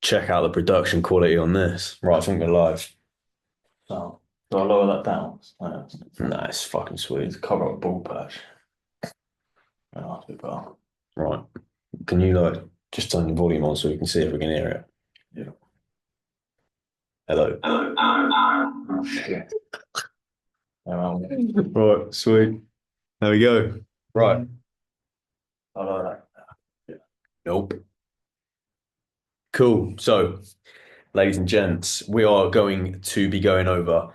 check out the production quality on this. Right, I think we're live. So, do I lower that down? Nice, fucking Need sweet. to cover up a ball patch. Yeah, that's a bit better. Right, can you like just turn the volume on so we can see if we can hear it? Yeah. Hello. Oh, shit. Right, sweet. There we go. Right. I like that. Yeah. Nope. Cool. So, ladies and gents, we are going to be going over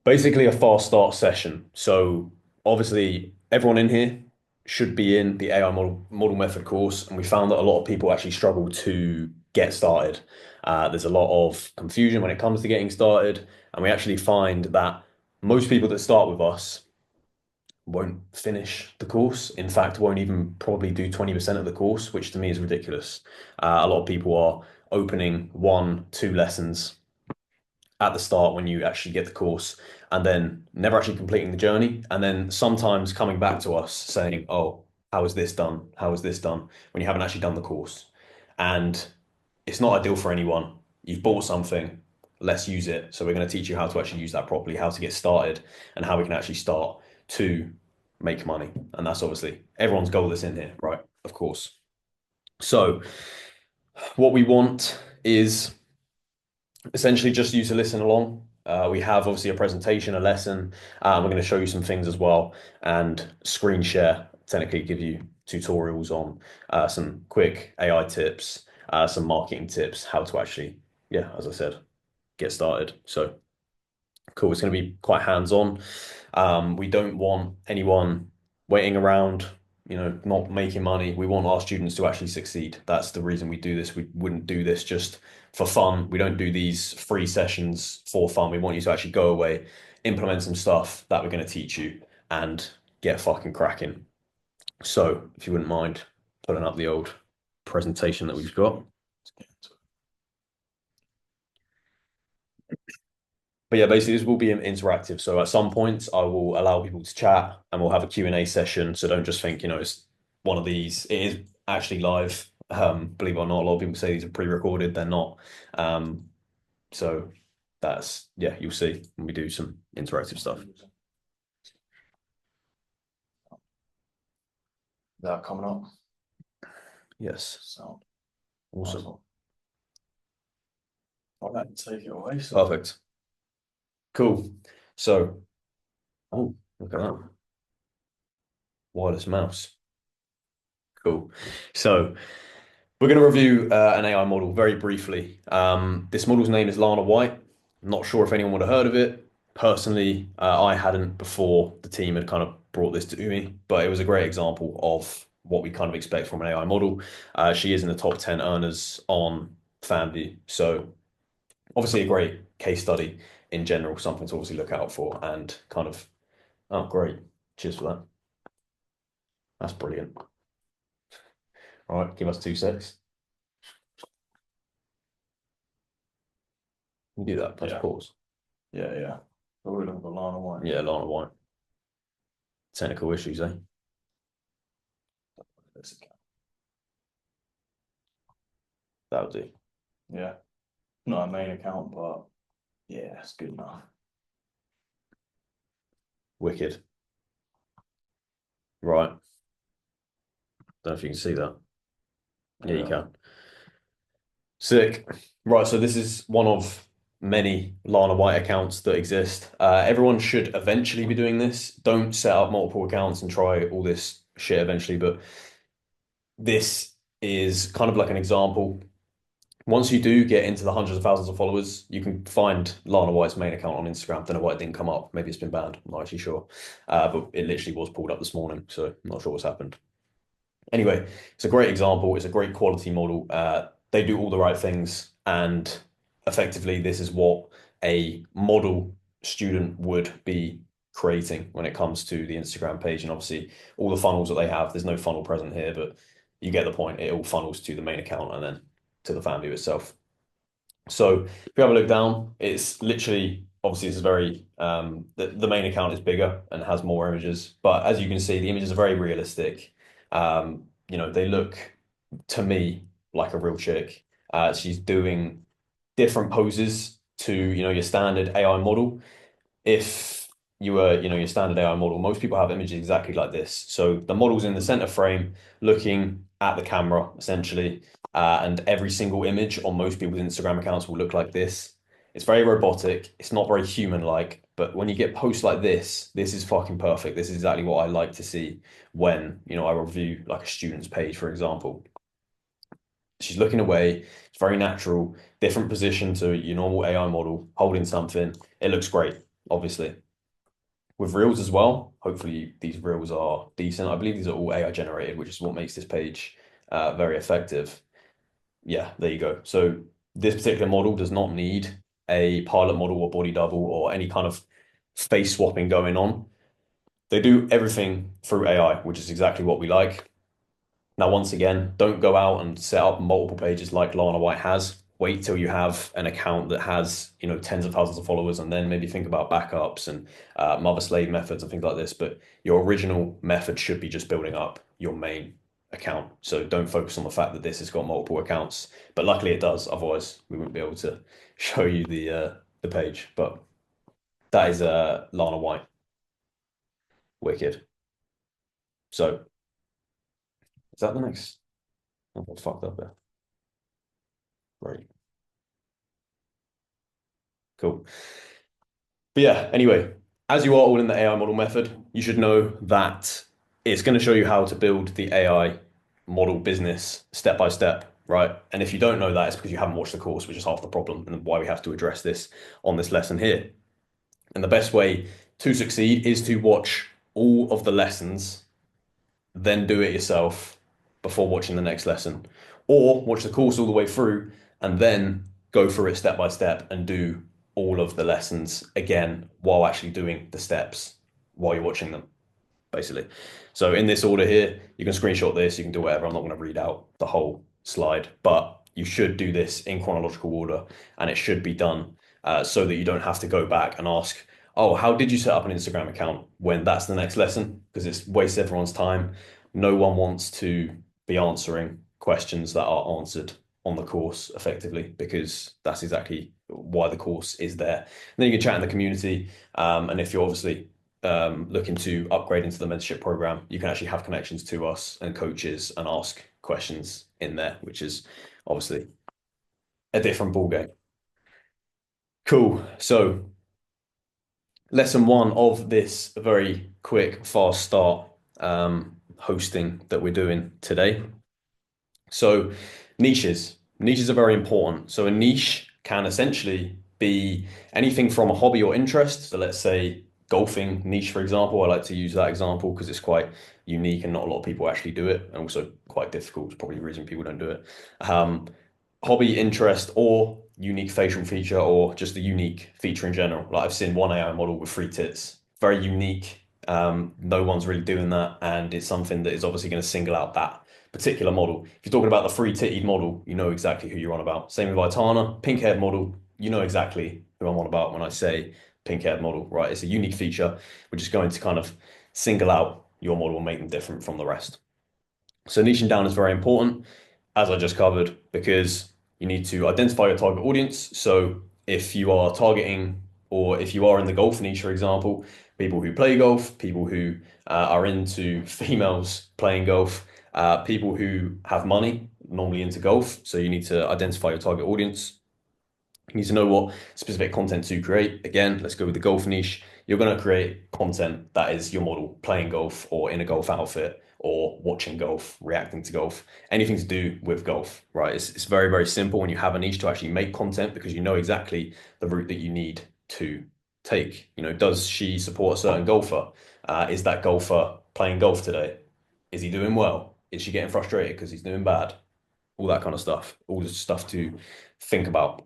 basically a fast start session. So, obviously, everyone in here should be in the AI model method course, and we found that a lot of people actually struggle to get started. There's a lot of confusion when it comes to getting started, and we actually find that most people that start with us won't finish the course. In fact, won't even probably do 20% of the course, which to me is ridiculous. A lot of people are opening one, two lessons at the start when you actually get the course and then never actually completing the journey. And then sometimes coming back to us saying, oh, how is this done? How is this done? When you haven't actually done the course. And it's not ideal for anyone. You've bought something, let's use it. So we're going to teach you how to actually use that properly, how to get started, and how we can actually start to make money. And that's obviously everyone's goal that's in here, right? Of course. So what we want is essentially just you to listen along. We have obviously a presentation, a lesson. We're going to show you some things as well and screen share, technically give you tutorials on some quick AI tips, some marketing tips, how to actually, yeah, as I said, get started. So cool. It's going to be quite hands-on. We don't want anyone waiting around, not making money. We want our students to actually succeed. That's the reason we do this. We wouldn't do this just for fun. We don't do these free sessions for fun. We want you to actually go away, implement some stuff that we're going to teach you, and get fucking cracking. So, if you wouldn't mind putting up the old presentation that we've got. But yeah, basically this will be interactive. So at some points I will allow people to chat and we'll have a Q&A session. So don't just think, it's one of these. It is actually live. Believe it or not, a lot of people say these are pre-recorded. They're not. So that's, yeah, you'll see when we do some interactive stuff. That coming up. Yes. Sound. Awesome. I'll let you take it away. So. Perfect. Cool. So, oh, look at that. Wireless mouse. Cool. So we're going to review an AI model very briefly. This model's name is Lana White. I'm not sure if anyone would have heard of it. Personally, I hadn't before the team had kind of brought this to me, but it was a great example of what we kind of expect from an AI model. She is in the top 10 earners on FanView. So obviously a great case study in general, something to obviously look out for and kind of, oh, great. Cheers for that. That's brilliant. All right, give us 2 secs. You do that, press Yeah. pause. Yeah. But we're looking for Lana White. Yeah, Lana White. Technical issues, eh? That'll do. Yeah. Not a main account, but yeah, it's good enough. Wicked. Right. Don't know if you can see that. Yeah, you can. Sick. Right, so this is one of many Lana White accounts that exist. Everyone should eventually be doing this. Don't set up multiple accounts and try all this shit eventually, but this is kind of like an example. Once you do get into the hundreds of thousands of followers, you can find Lana White's main account on Instagram. Don't know why it didn't come up. Maybe it's been banned. I'm not actually sure. But it literally was pulled up this morning, so I'm not sure what's happened. Anyway, it's a great example. It's a great quality model. They do all the right things, and effectively, this is what a model student would be creating when it comes to the Instagram page. And obviously, all the funnels that they have, there's no funnel present here, but you get the point. It all funnels to the main account and then to the fan view itself. So if you have a look down, it's literally obviously this is very the main account is bigger and has more images, but as you can see, the images are very realistic. They look to me like a real chick. She's doing different poses to, your standard AI model. If you were, your standard AI model, most people have images exactly like this. So the model's in the center frame, looking at the camera, essentially, and every single image on most people's Instagram accounts will look like this. It's very robotic. It's not very human-like, but when you get posts like this is fucking perfect. This is exactly what I like to see when, I review like a student's page, for example. She's looking away. It's very natural, different position to your normal AI model, holding something. It looks great, obviously. With reels as well, hopefully these reels are decent. I believe these are all AI generated, which is what makes this page very effective. Yeah, there you go. So this particular model does not need a pilot model or body double or any kind of face swapping going on. They do everything through AI, which is exactly what we like. Now, once again, don't go out and set up multiple pages like Lana White has. Wait till you have an account that has, tens of thousands of followers, and then maybe think about backups and mother slave methods and things like this. But your original method should be just building up your main account. So don't focus on the fact that this has got multiple accounts. But luckily it does. Otherwise, we wouldn't be able to show you the page. But that is Lana White. Wicked. So is that the next? Oh, I fucked up there. Right. Cool. But yeah, anyway, as you are all in the AI model method, you should know that it's going to show you how to build the AI model business step by step, right? And if you don't know that, it's because you haven't watched the course, which is half the problem and why we have to address this on this lesson here. And the best way to succeed is to watch all of the lessons, then do it yourself before watching the next lesson, or watch the course all the way through and then go through it step by step and do all of the lessons again while actually doing the steps while you're watching them, basically. So in this order here, you can screenshot this, you can do whatever. I'm not going to read out the whole slide, but you should do this in chronological order and it should be done so that you don't have to go back and ask, oh, how did you set up an Instagram account when that's the next lesson? Because it's wastes everyone's time. No one wants to be answering questions that are answered on the course effectively because that's exactly why the course is there. And then you can chat in the community. And if you're obviously looking to upgrade into the mentorship program, you can actually have connections to us and coaches and ask questions in there, which is obviously a different ballgame. Cool. So lesson one of this very quick, fast start hosting that we're doing today. So niches. Niches are very important. So a niche can essentially be anything from a hobby or interest. So let's say golfing niche, for example. I like to use that example because it's quite unique and not a lot of people actually do it, and also quite difficult. It's probably the reason people don't do it. Um, Hobby, interest, or unique facial feature, or just a unique feature in general. Like I've seen one AI model with three tits, very unique. No one's really doing that, and it's something that is obviously going to single out that particular model. If you're talking about the three-titted model, you know exactly who you're on about. Same with Itana, pink-haired model, you know exactly who I'm on about when I say pink-haired model, right? It's a unique feature, which is going to kind of single out your model and make them different from the rest. So niching down is very important, as I just covered, because you need to identify your target audience. So if you are targeting, or if you are in the golf niche, for example, people who play golf, people who are into females playing golf, people who have money, normally into golf. So you need to identify your target audience. You need to know what specific content to create. Again, let's go with the golf niche. You're going to create content that is your model playing golf or in a golf outfit or watching golf, reacting to golf, anything to do with golf, right? It's very, very simple when you have a niche to actually make content because you know exactly the route that you need to take. Does she support a certain golfer? Is that golfer playing golf today? Is he doing well? Is she getting frustrated because he's doing bad? All that kind of stuff, all the stuff to think about.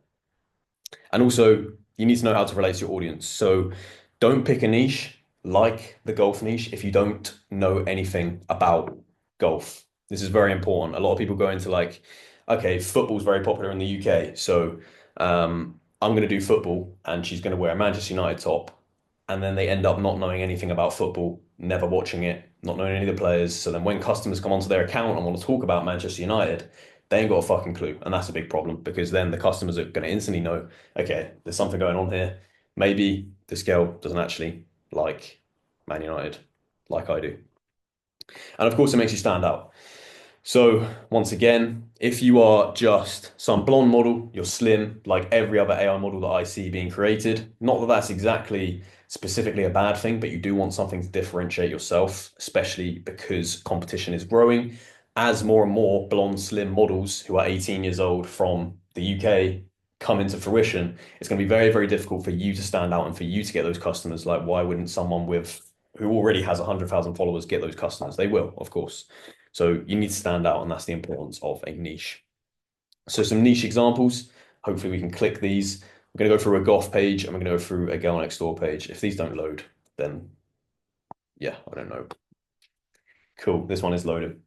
And also, you need to know how to relate to your audience. So don't pick a niche like the golf niche if you don't know anything about golf. This is very important. A lot of people go into like, okay, football's very popular in the UK. So I'm going to do football and she's going to wear a Manchester United top. And then they end up not knowing anything about football, never watching it, not knowing any of the players. So then when customers come onto their account and want to talk about Manchester United, They ain't got a fucking clue. And that's a big problem because then the customers are going to instantly know, okay, there's something going on here. Maybe this girl doesn't actually like Man United like I do. And of course, it makes you stand out. So once again, if you are just some blonde model, you're slim, like every other AI model that I see being created, not that that's exactly specifically a bad thing, but you do want something to differentiate yourself, especially because competition is growing. As more and more blonde, slim models who are 18 years old from the UK come into fruition, it's going to be very, very difficult for you to stand out and for you to get those customers. Like, why wouldn't someone with who already has 100,000 followers get those customers? They will, of course. So you need to stand out, and that's the importance of a niche. So some niche examples. Hopefully we can click these. We're going to go through a goth page and we're going to go through a girl next door page. If these don't load, then yeah, I don't know. Cool. This one is loaded.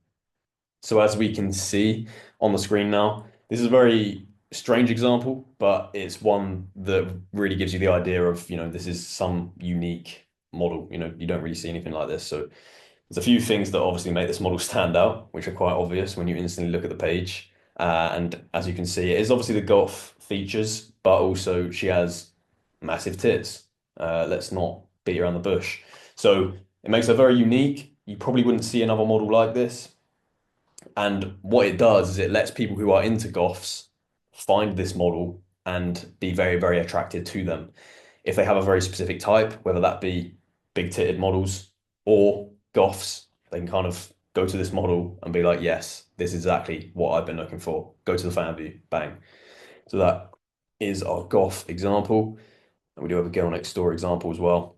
So as we can see on the screen now, this is a very strange example, but it's one that really gives you the idea of, this is some unique model. You don't really see anything like this. So there's a few things that obviously make this model stand out, which are quite obvious when you instantly look at the page. And as you can see, it is obviously the golf features, but also she has massive tits. Let's not beat around the bush. So it makes her very unique. You probably wouldn't see another model like this. And what it does is it lets people who are into goths find this model and be very, very attracted to them. If they have a very specific type, whether that be big titted models or goths, they can kind of go to this model and be like, yes, this is exactly what I've been looking for. Go to the fan view, bang. So that is our goth example. And we do have a girl next door example as well.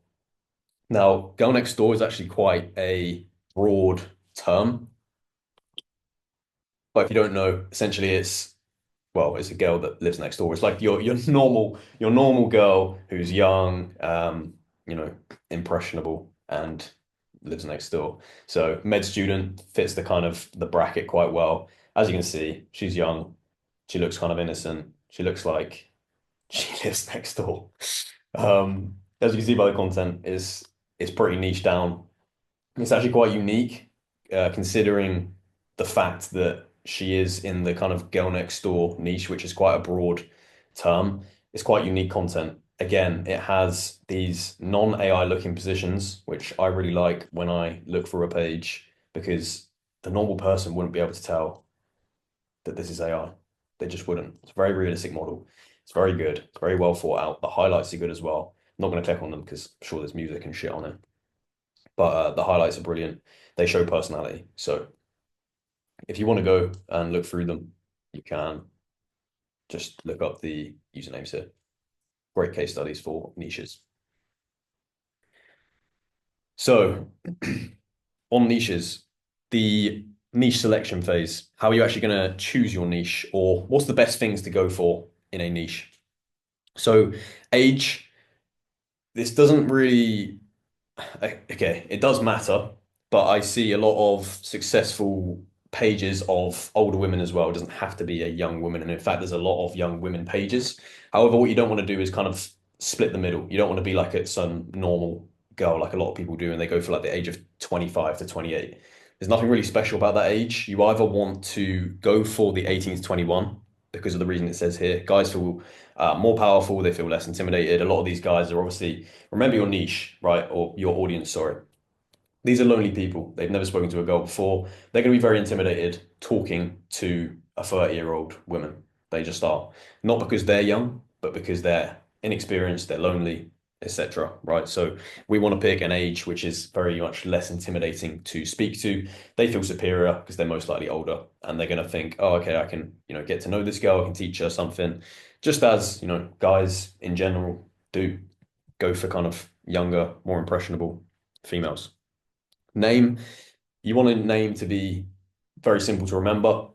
Now, girl next door is actually quite a broad term. But if you don't know, essentially it's a girl that lives next door. It's like your normal girl who's young, impressionable and lives next door. So med student fits the kind of the bracket quite well. As you can see, she's young. She looks kind of innocent. She looks like she lives next door. As you can see by the content, is pretty niche down. It's actually quite unique, considering the fact that she is in the kind of girl next door niche, which is quite a broad term. It's quite unique content. Again, it has these non-AI looking positions, which I really like when I look for a page because the normal person wouldn't be able to tell that this is AI. They just wouldn't. It's a very realistic model. It's very good. It's very well thought out. The highlights are good as well. I'm not going to click on them because I'm sure there's music and shit on it, but the highlights are brilliant. They show personality. So if you want to go and look through them, you can just look up the usernames here. Great case studies for niches. So on niches, the niche selection phase, how are you actually going to choose your niche or what's the best things to go for in a niche? So age, this doesn't really okay, it does matter, but I see a lot of successful pages of older women as well. It doesn't have to be a young woman. And in fact, there's a lot of young women pages. However, what you don't want to do is kind of split the middle. You don't want to be like at some normal girl, like a lot of people do, and they go for like the age of 25 to 28. There's nothing really special about that age. You either want to go for the 18 to 21 because of the reason it says here. Guys feel more powerful, they feel less intimidated. A lot of these guys are obviously, remember your niche, right? Or your audience, sorry. These are lonely people. They've never spoken to a girl before. They're going to be very intimidated talking to a 30-year-old woman. They just are. Not because they're young, but because they're inexperienced, they're lonely, etc. Right? So we want to pick an age which is very much less intimidating to speak to. They feel superior because they're most likely older and they're going to think, oh, okay, I can, get to know this girl, I can teach her something. Just as, guys in general do go for kind of younger, more impressionable females. Name, you want a name to be very simple to remember.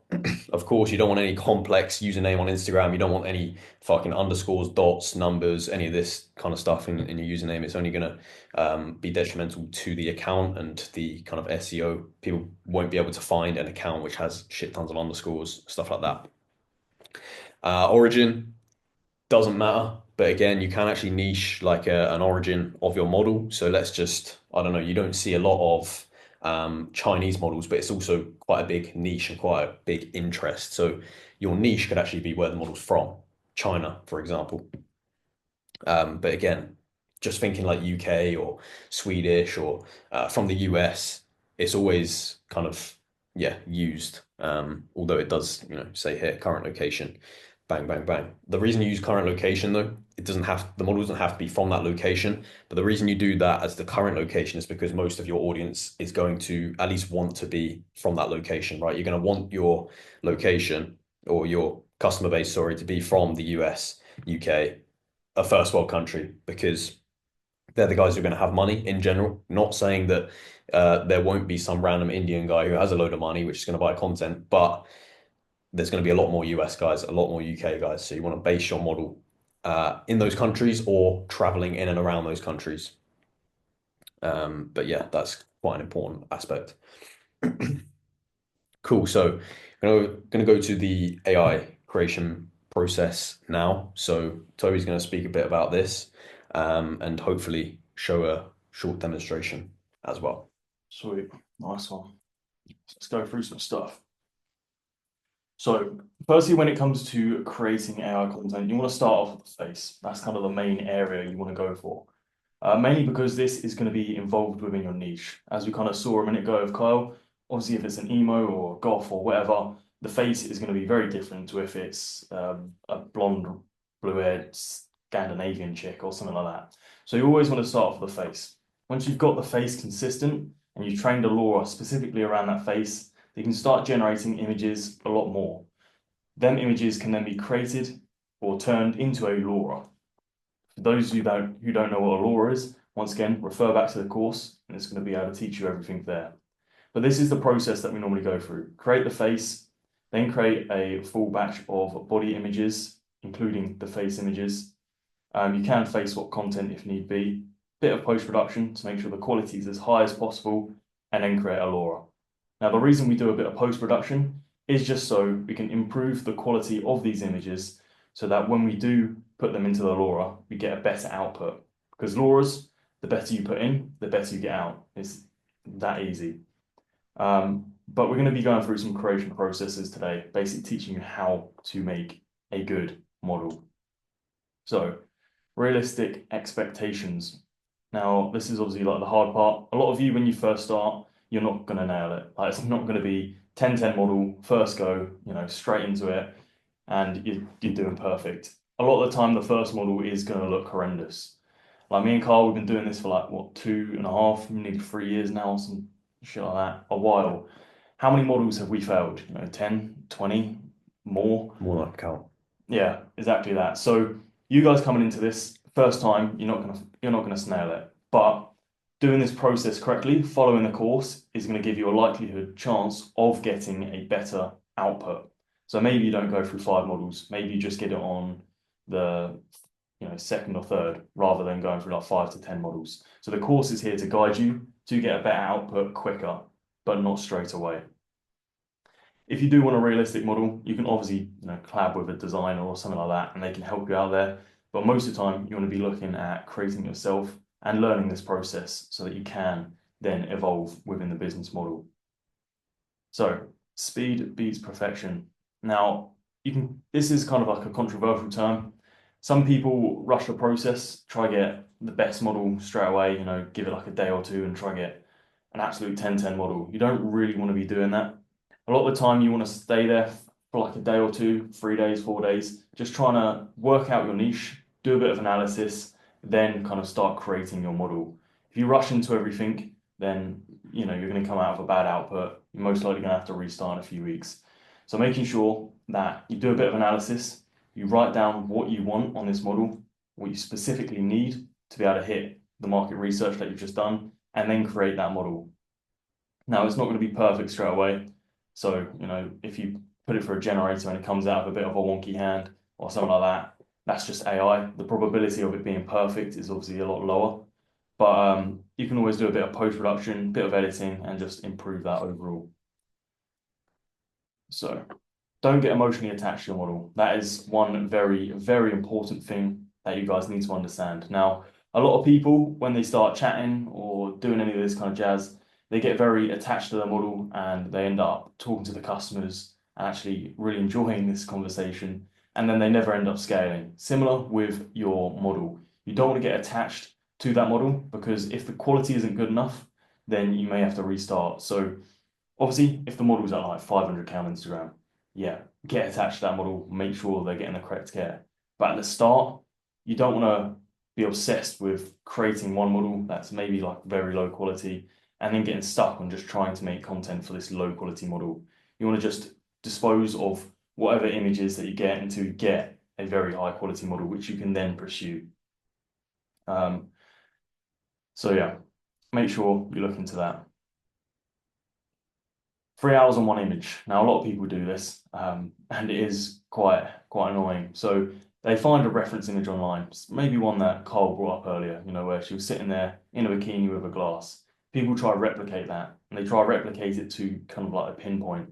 Of course, you don't want any complex username on Instagram. You don't want any fucking underscores, dots, numbers, any of this kind of stuff in your username. It's only going to be detrimental to the account and the kind of SEO. People won't be able to find an account which has shit tons of underscores, stuff like that. Origin doesn't matter. But again, you can actually niche like an origin of your model. So let's just, I don't know, you don't see a lot of Chinese models, but it's also quite a big niche and quite a big interest. So your niche could actually be where the model's from, China, for example. But again, just thinking like UK or Swedish or from the US, it's always kind of used. Although it does, say here current location, bang bang bang. The reason you use current location though, the model doesn't have to be from that location. But the reason you do that as the current location is because most of your audience is going to at least want to be from that location, right? You're going to want your location or your customer base, sorry, to be from the US, UK, a first world country because they're the guys who are going to have money in general. Not saying that there won't be some random Indian guy who has a load of money which is going to buy content, but there's going to be a lot more US guys, a lot more UK guys. So you want to base your model in those countries or traveling in and around those countries. But yeah, that's quite an important aspect. Cool. So going to go to the AI creation process now. So Toby's going to speak a bit about this and hopefully show a short demonstration as well. Sweet, nice one. Let's go through some stuff. So, firstly, when it comes to creating AI content, you want to start off with the face. That's kind of the main area you want to go for. Mainly because this is going to be involved within your niche. As we kind of saw a minute ago with Kyle, obviously if it's an emo or goth or whatever, the face is going to be very different to if it's a blonde, blue-haired Scandinavian chick or something like that. So you always want to start off with the face. Once you've got the face consistent and you've trained a Lura specifically around that face, you can start generating images a lot more. Them images can then be created or turned into a Lura. For those who don't know what a Lura is, once again, refer back to the course and it's going to be able to teach you everything there. But this is the process that we normally go through. Create the face, then create a full batch of body images, including the face images. You can face swap content if need be, bit of post-production to make sure the quality is as high as possible, and then create a Lura. Now, the reason we do a bit of post-production is just so we can improve the quality of these images so that when we do put them into the Lura, we get a better output. Because Luras, the better you put in, the better you get out. It's that easy. But we're going to be going through some creation processes today, basically teaching you how to make a good model. So, realistic expectations. Now, this is obviously like the hard part. A lot of you, when you first start, you're not going to nail it. Like, it's not going to be 10-10 model, first go, straight into it, and you're doing perfect. A lot of the time, the first model is going to look horrendous. Like me and Carl, we've been doing this for like, what, 2.5, nearly 3 years now, some shit like that, a while. How many models have we failed? 10, 20, more? More like a count. Yeah, exactly that. So you guys coming into this first time, you're not gonna snail it. But doing this process correctly, following the course, is going to give you a likelihood chance of getting a better output. So maybe you don't go through 5 models, maybe you just get it on the second or third, rather than going through like 5 to 10 models. So the course is here to guide you to get a better output quicker, but not straight away. If you do want a realistic model, you can obviously collab with a designer or something like that, and they can help you out there. But most of the time, you want to be looking at creating yourself and learning this process so that you can then evolve within the business model. So speed beats perfection. Now, this is kind of like a controversial term. Some people rush the process, try get the best model straight away, give it like a day or two and try get an absolute 10-10 model. You don't really want to be doing that. A lot of the time you want to stay there for like a day or two, 3 days, 4 days, just trying to work out your niche, do a bit of analysis, then kind of start creating your model. If you rush into everything, then you're going to come out with a bad output. You're most likely going to have to restart in a few weeks. So making sure that you do a bit of analysis, you write down what you want on this model, what you specifically need to be able to hit the market research that you've just done, and then create that model. Now, it's not going to be perfect straight away. So, if you put it for a generator and it comes out of a bit of a wonky hand or something like that, that's just AI. The probability of it being perfect is obviously a lot lower. But you can always do a bit of post-production, bit of editing, and just improve that overall. So don't get emotionally attached to your model. That is one very, very important thing that you guys need to understand. Now, a lot of people, when they start chatting or doing any of this kind of jazz, they get very attached to their model and they end up talking to the customers and actually really enjoying this conversation. And then they never end up scaling. Similar with your model. You don't want to get attached to that model because if the quality isn't good enough, then you may have to restart. So obviously, if the model's at like 500K on Instagram, yeah, get attached to that model, make sure they're getting the correct care. But at the start, you don't want to be obsessed with creating one model that's maybe like very low quality and then getting stuck on just trying to make content for this low quality model. You want to just dispose of whatever images that you get into get a very high quality model, which you can then pursue. So yeah, make sure you look into that. 3 hours on one image. Now, a lot of people do this, and it is quite annoying. So they find a reference image online, maybe one that Kyle brought up earlier, where she was sitting there in a bikini with a glass. People try to replicate that, and they try to replicate it to kind of like a pinpoint.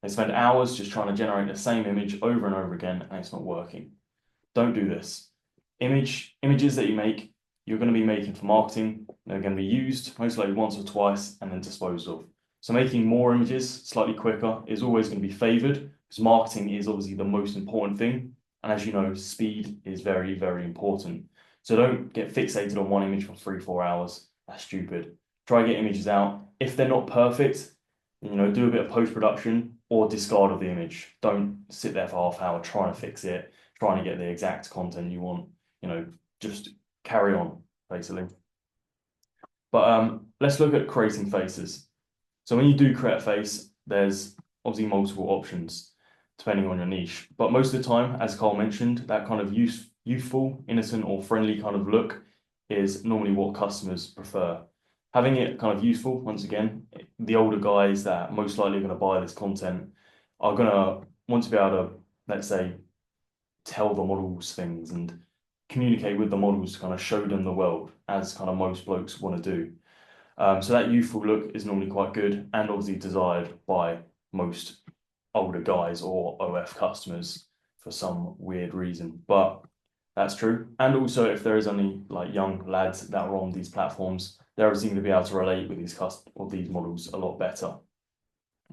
They spend hours just trying to generate the same image over and over again, and it's not working. Don't do this. Images that you make, you're going to be making for marketing. They're going to be used most likely once or twice and then disposed of. So making more images slightly quicker is always going to be favored because marketing is obviously the most important thing. And as you know, speed is very, very important. So don't get fixated on one image for 3-4 hours. That's stupid. Try get images out. If they're not perfect, do a bit of post-production or discard of the image. Don't sit there for half hour trying to fix it, trying to get the exact content you want. Just carry on, basically. But let's look at creating faces. So when you do create a face, there's obviously multiple options depending on your niche. But most of the time, as Carl mentioned, that kind of youthful, innocent, or friendly kind of look is normally what customers prefer. Having it kind of useful, once again, the older guys that most likely are going to buy this content are going to want to be able to, let's say, tell the models things and communicate with the models to kind of show them the world, as kind of most blokes want to do. So that youthful look is normally quite good and obviously desired by most older guys or OF customers for some weird reason. But that's true. And also, if there is any like young lads that are on these platforms, they're obviously going to be able to relate with these models a lot better.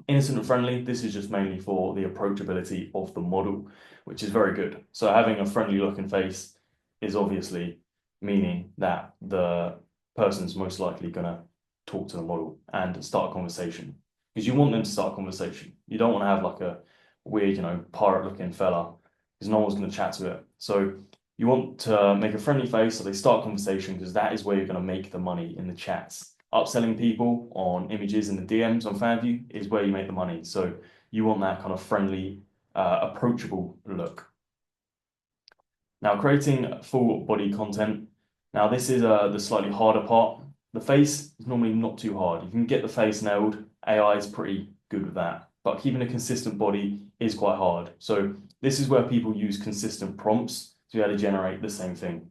Innocent and friendly, this is just mainly for the approachability of the model, which is very good. So having a friendly looking face is obviously meaning that the person's most likely going to talk to the model and start a conversation because you want them to start a conversation. You don't want to have like a weird, pirate looking fella because no one's going to chat to it. So you want to make a friendly face so they start a conversation because that is where you're going to make the money in the chats. Upselling people on images in the DMs on FanView is where you make the money. So you want that kind of friendly, approachable look. Now, creating full body content. Now, this is the slightly harder part. The face is normally not too hard. You can get the face nailed. AI is pretty good with that. But keeping a consistent body is quite hard. So this is where people use consistent prompts to be able to generate the same thing.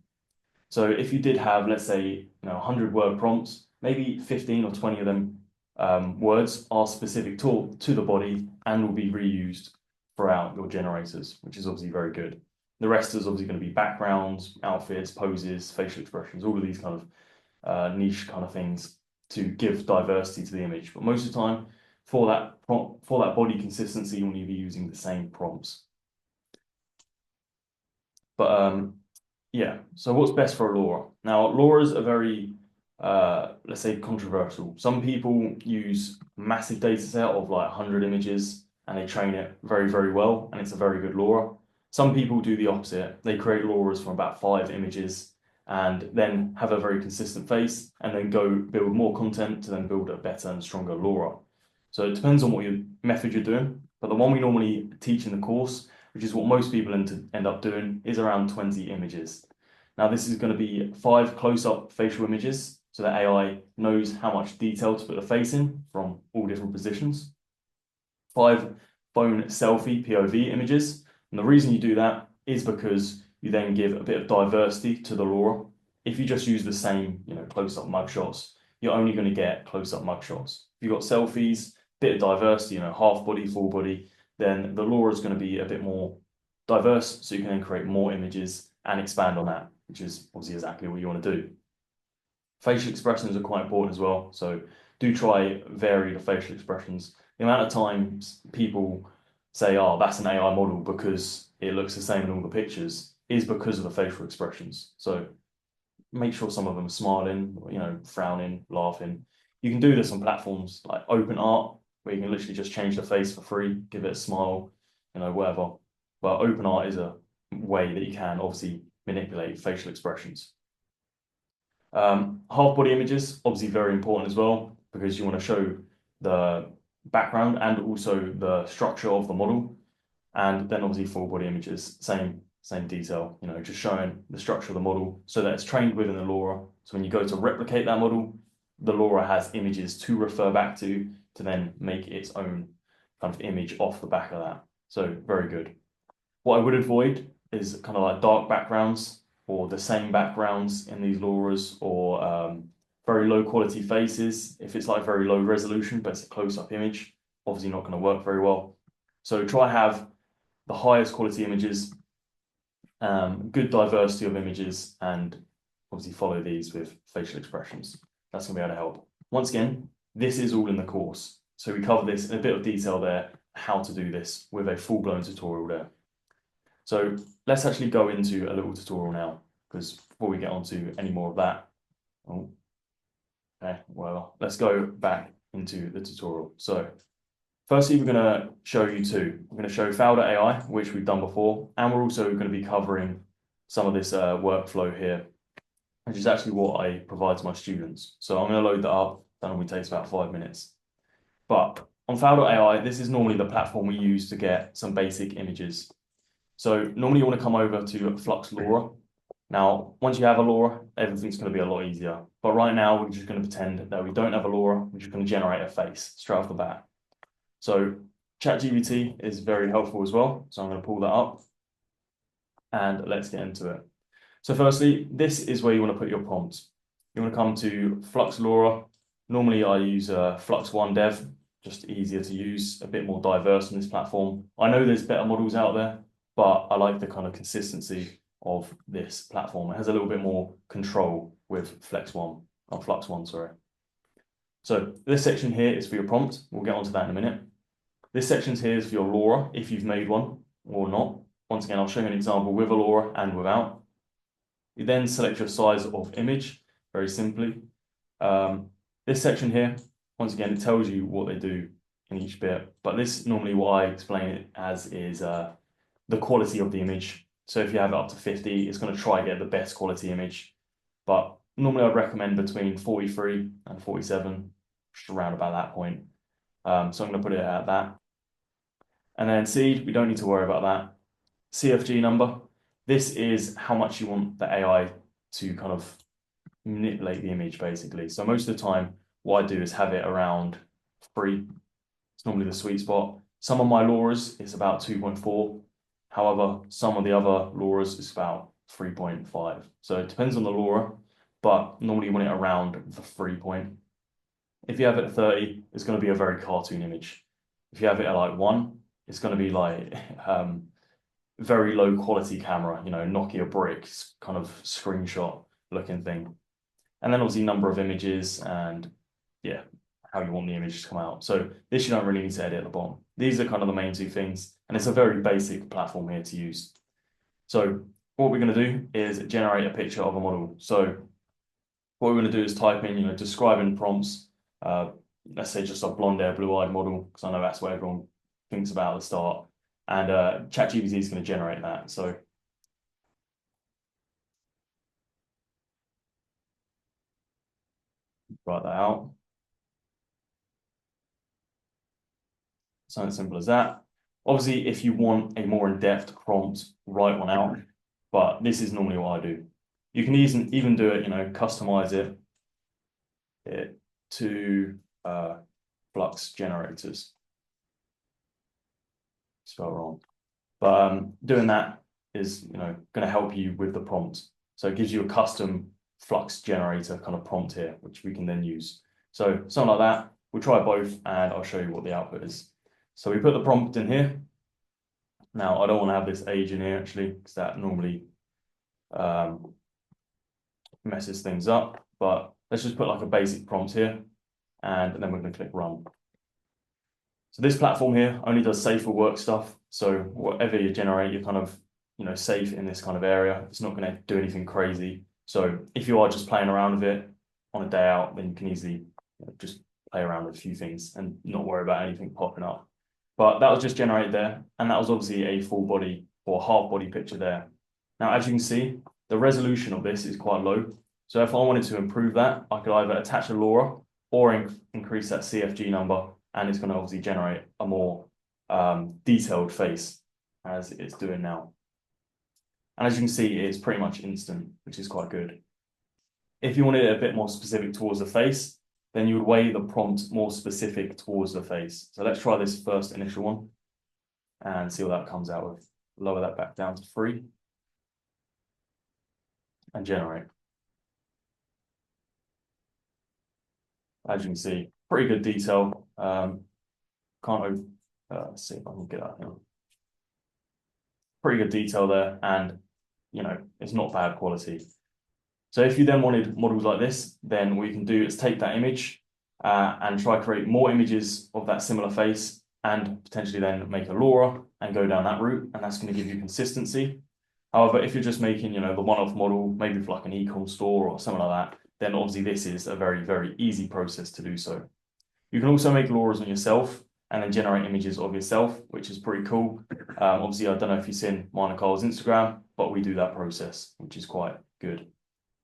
So if you did have, let's say, 100 word prompts, maybe 15 or 20 of them words are specific to the body and will be reused throughout your generators, which is obviously very good. The rest is obviously going to be backgrounds, outfits, poses, facial expressions, all of these kind of niche kind of things to give diversity to the image. But most of the time, for that body consistency, you want to be using the same prompts. But yeah, so what's best for a Lura? Now, Luras are very, let's say, controversial. Some people use a massive data set of like 100 images and they train it very, very well, and it's a very good Lura. Some people do the opposite. They create Luras from about 5 images and then have a very consistent face and then go build more content to then build a better and stronger Lura. So it depends on what your method you're doing. But the one we normally teach in the course, which is what most people end up doing, is around 20 images. Now, this is going to be 5 close-up facial images so that AI knows how much detail to put the face in from all different positions. 5 phone selfie POV images. And the reason you do that is because you then give a bit of diversity to the Lura. If you just use the same, close-up mugshots, you're only going to get close-up mugshots. If you've got selfies, bit of diversity, half body, full body, then the Lura is going to be a bit more diverse, so you can then create more images and expand on that, which is obviously exactly what you want to do. Facial expressions are quite important as well. So do try vary the facial expressions. The amount of times people say, oh, that's an AI model because it looks the same in all the pictures is because of the facial expressions. So make sure some of them are smiling, frowning, laughing. You can do this on platforms like OpenArt, where you can literally just change the face for free, give it a smile, whatever. But OpenArt is a way that you can obviously manipulate facial expressions. Half body images, obviously very important as well, because you want to show the background and also the structure of the model. And then obviously full body images, same detail, just showing the structure of the model so that it's trained within the Lura. So when you go to replicate that model, the Lura has images to refer back to then make its own kind of image off the back of that. So very good. What I would avoid is kind of like dark backgrounds or the same backgrounds in these Luras or very low quality faces. If it's like very low resolution, but it's a close-up image, obviously not going to work very well. So try have the highest quality images, good diversity of images, and obviously follow these with facial expressions. That's going to be able to help. Once again, this is all in the course. So we cover this in a bit of detail there, how to do this with a full-blown tutorial there. So let's actually go into a little tutorial now, because before we get on to any more of that, okay, well, let's go back into the tutorial. So firstly, we're going to show you two. We're going to show Foul.ai, which we've done before, and we're also going to be covering some of this workflow here, which is actually what I provide to my students. So I'm going to load that up. That normally takes about 5 minutes. But on Foul.ai, this is normally the platform we use to get some basic images. So normally you want to come over to Flux Lura. Now, once you have a Lura, everything's going to be a lot easier. But right now, we're just going to pretend that we don't have a Lura. We're just going to generate a face straight off the bat. So ChatGPT is very helpful as well. So I'm going to pull that up and let's get into it. So firstly, this is where you want to put your prompts. You want to come to Flux Lura. Normally I use Flux One Dev, just easier to use, a bit more diverse on this platform. I know there's better models out there, but I like the kind of consistency of this platform. It has a little bit more control with Flux One, sorry. So this section here is for your prompt. We'll get onto that in a minute. This section here is for your Lura, if you've made one or not. Once again, I'll show you an example with a Lura and without. You then select your size of image, very simply. This section here, once again, it tells you what they do in each bit. But this normally what I explain it as is the quality of the image. So if you have it up to 50, it's going to try and get the best quality image. But normally I'd recommend between 43 and 47, just around about that point. So I'm going to put it at that. And then seed, we don't need to worry about that. CFG number, this is how much you want the AI to kind of manipulate the image, basically. So most of the time, what I do is have it around 3. It's normally the sweet spot. Some of my Luras, it's about 2.4. However, some of the other Luras is about 3.5. So it depends on the Lura, but normally you want it around the 3 point. If you have it at 30, it's going to be a very cartoon image. If you have it at like 1, it's going to be like very low quality camera, Nokia bricks kind of screenshot looking thing. And then obviously number of images and yeah, how you want the image to come out. So this you don't really need to edit at the bottom. These are kind of the main 2 things. And it's a very basic platform here to use. So what we're going to do is generate a picture of a model. So what we're going to do is type in, describing prompts. Let's say just a blonde hair, blue-eyed model, because I know that's what everyone thinks about at the start. And ChatGPT is going to generate that. So write that out. Something simple as that. Obviously, if you want a more in-depth prompt, write one out. But this is normally what I do. You can even do it, customize it to Flux generators. Spell wrong. But doing that is, going to help you with the prompt. So it gives you a custom Flux generator kind of prompt here, which we can then use. So something like that. We'll try both and I'll show you what the output is. So we put the prompt in here. Now, I don't want to have this age in here actually, because that normally messes things up. But let's just put like a basic prompt here. and then we're going to click run. So this platform here only does safe for work stuff. So whatever you generate, you're kind of, safe in this kind of area. It's not going to do anything crazy. So if you are just playing around with it on a day out, then you can easily just play around with a few things and not worry about anything popping up. But that was just generated there. And that was obviously a full body or half body picture there. Now, as you can see, the resolution of this is quite low. So if I wanted to improve that, I could either attach a Lura or increase that CFG number, and it's going to obviously generate a more detailed face as it's doing now. And as you can see, it's pretty much instant, which is quite good. If you wanted it a bit more specific towards the face, then you would weigh the prompt more specific towards the face. So let's try this first initial one and see what that comes out with. Lower that back down to 3 and generate. As you can see, pretty good detail. Let's see if I can get that here. Pretty good detail there, and it's not bad quality. So if you then wanted models like this, then what you can do is take that image and try create more images of that similar face, and potentially then make a Lura and go down that route, and that's going to give you consistency. However, if you're just making, the one-off model, maybe for like an e-com store or something like that, then obviously this is a very, very easy process to do so. You can also make Luras on yourself and then generate images of yourself, which is pretty cool. Obviously, I don't know if you've seen mine and Kyle's Instagram, but we do that process, which is quite good.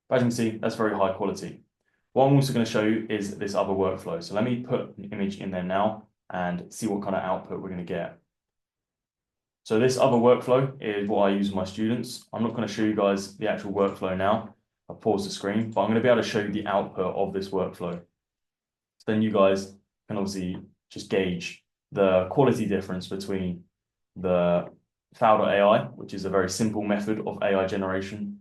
But as you can see, that's very high quality. What I'm also going to show you is this other workflow. So let me put an image in there now and see what kind of output we're going to get. So this other workflow is what I use with my students. I'm not going to show you guys the actual workflow now. I'll pause the screen, but I'm going to be able to show you the output of this workflow. So then you guys can obviously just gauge the quality difference between the Foul.ai, which is a very simple method of AI generation,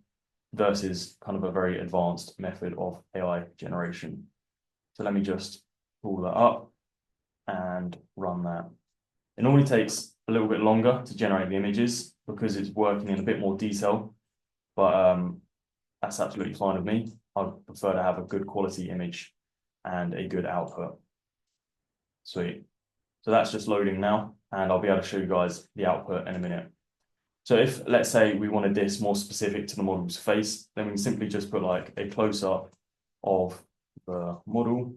versus kind of a very advanced method of AI generation. So let me just pull that up and run that. It normally takes a little bit longer to generate the images because it's working in a bit more detail, but that's absolutely fine with me. I prefer to have a good quality image and a good output. Sweet. So that's just loading now, and I'll be able to show you guys the output in a minute. So if, let's say, we wanted this more specific to the model's face, then we can simply just put like a close-up of the model,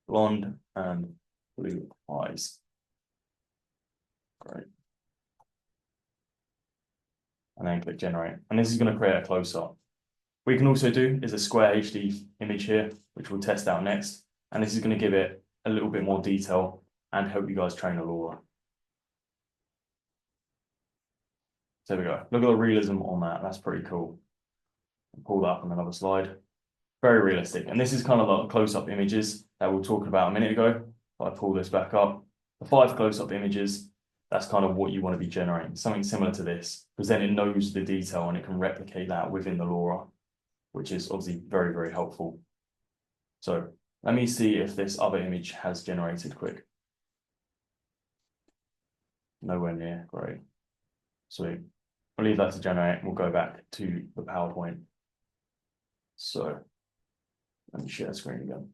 blonde and blue eyes. Great. And then click generate. And this is going to create a close-up. What you can also do is a square HD image here, which we'll test out next. And this is going to give it a little bit more detail and help you guys train a Lura. So there we go. Look at the realism on that. That's pretty cool. I'll pull that up on another slide. Very realistic. And this is kind of like close-up images that we were talking about a minute ago. If I pull this back up, the 5 close-up images, that's kind of what you want to be generating. Something similar to this, because then it knows the detail and it can replicate that within the Lura, which is obviously very, very helpful. So let me see if this other image has generated quick. Nowhere near. Great. Sweet. I'll leave that to generate and we'll go back to the PowerPoint. So let me share screen again.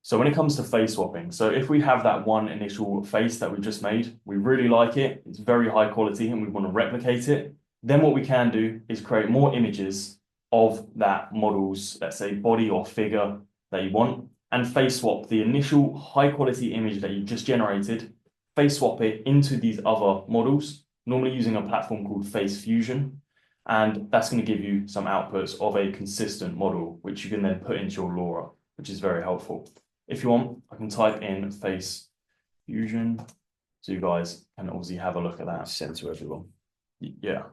So when it comes to face swapping, so if we have that one initial face that we just made, we really like it, it's very high quality and we want to replicate it, then what we can do is create more images of that model's, let's say, body or figure that you want, and face swap the initial high quality image that you just generated, face swap it into these other models, normally using a platform called Face Fusion. And that's going to give you some outputs of a consistent model, which you can then put into your Lura, which is very helpful. If you want, I can type in Face Fusion, so you guys can obviously have a look at that. Send to everyone. Yeah.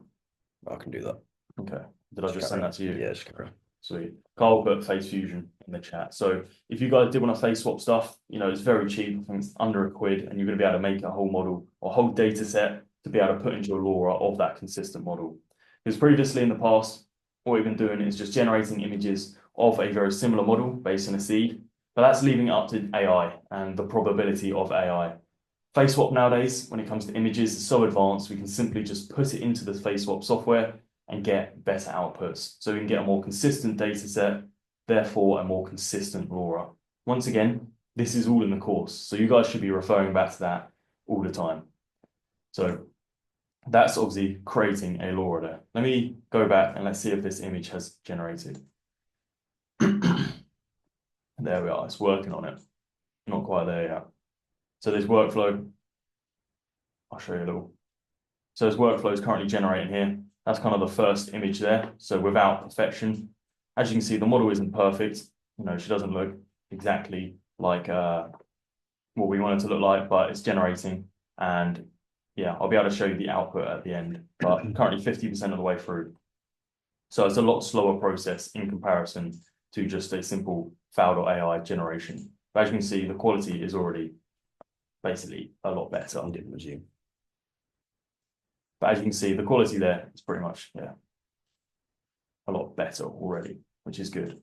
I can do that. Okay. Did I just send that to you? Yeah, just carry on. Sweet. Carl put Face Fusion in the chat. So if you guys did want to face swap stuff, it's very cheap. I think it's under £1, and you're going to be able to make a whole model or a whole data set to be able to put into your Lura of that consistent model. Because previously in the past, what we've been doing is just generating images of a very similar model based on a seed, but that's leaving it up to AI and the probability of AI. Face swap nowadays, when it comes to images, is so advanced, we can simply just put it into the face swap software and get better outputs. So we can get a more consistent data set therefore a more consistent Lura. Once again, this is all in the course, so you guys should be referring back to that all the time. So that's obviously creating a Lura there. Let me go back and let's see if this image has generated. There we are, it's working on it. Not quite there yet. So this workflow, I'll show you a little. So this workflow is currently generating here. That's kind of the first image there. So without perfection, as you can see, the model isn't perfect. You know, she doesn't look exactly like what we want it to look like, but it's generating. And yeah, I'll be able to show you the output at the end, but currently 50% of the way through. So it's a lot slower process in comparison to just a simple Fowl.ai generation. But as you can see, the quality is already basically a lot better. I didn't resume. But as you can see, the quality there is pretty much, yeah, a lot better already, which is good.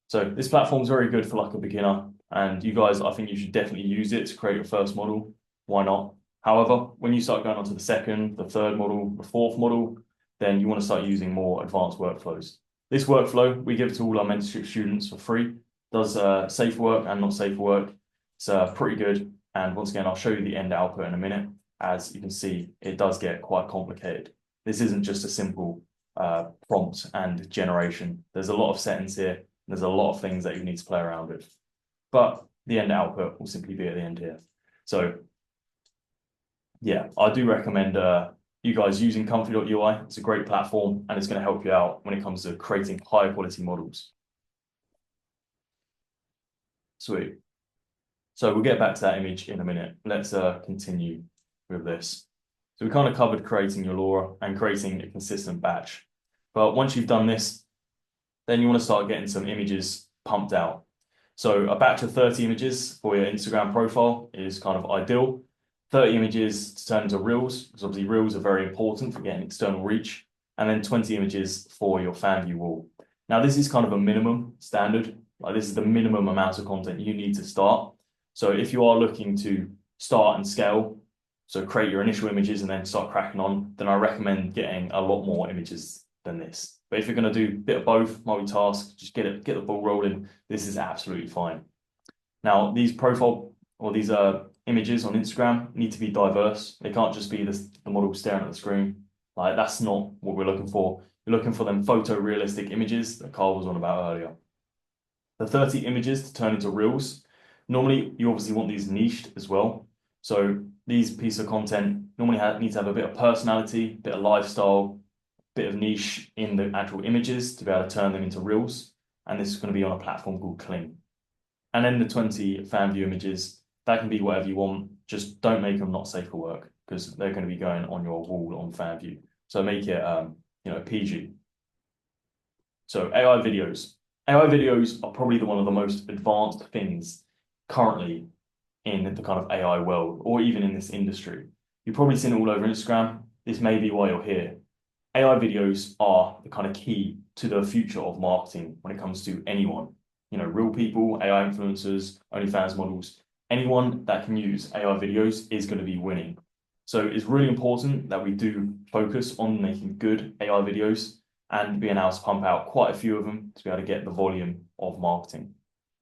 So this platform is very good for like a beginner. And you guys, I think you should definitely use it to create your first model. Why not? However, when you start going on to the second, the third model, the fourth model, then you want to start using more advanced workflows. This workflow, we give to all our mentorship students for free. Does safe work and not safe work. It's pretty good. And once again, I'll show you the end output in a minute. As you can see, it does get quite complicated. This isn't just a simple prompt and generation. There's a lot of settings here. There's a lot of things that you need to play around with. But the end output will simply be at the end here. So yeah, I do recommend you guys using Comfy.ui. It's a great platform and it's going to help you out when it comes to creating higher quality models. Sweet. So we'll get back to that image in a minute. Let's continue with this. So we kind of covered creating your Lura and creating a consistent batch. But once you've done this, then you want to start getting some images pumped out. So a batch of 30 images for your Instagram profile is kind of ideal. 30 images to turn into reels, because obviously reels are very important for getting external reach. And then 20 images for your fan view wall. Now this is kind of a minimum standard. Like this is the minimum amount of content you need to start. So if you are looking to start and scale, so create your initial images and then start cracking on, then I recommend getting a lot more images than this. But if you're going to do a bit of both, multitask, just get the ball rolling, this is absolutely fine. Now, these profile or these images on Instagram need to be diverse. They can't just be the model staring at the screen. Like that's not what we're looking for. You're looking for them photorealistic images that Carl was on about earlier. The 30 images to turn into reels. Normally, you obviously want these niched as well. So these pieces of content normally need to have a bit of personality, a bit of lifestyle, bit of niche in the actual images to be able to turn them into reels. And this is going to be on a platform called Kling. And then the 20 fan view images, that can be whatever you want. Just don't make them not safe for work because they're going to be going on your wall on fan view. So make it, PG. So AI videos. AI videos are probably one of the most advanced things currently in the kind of AI world or even in this industry. You've probably seen it all over Instagram. This may be why you're here. AI videos are the kind of key to the future of marketing when it comes to anyone. You know, real people, AI influencers, OnlyFans models, anyone that can use AI videos is going to be winning. So it's really important that we do focus on making good AI videos and being able to pump out quite a few of them to be able to get the volume of marketing.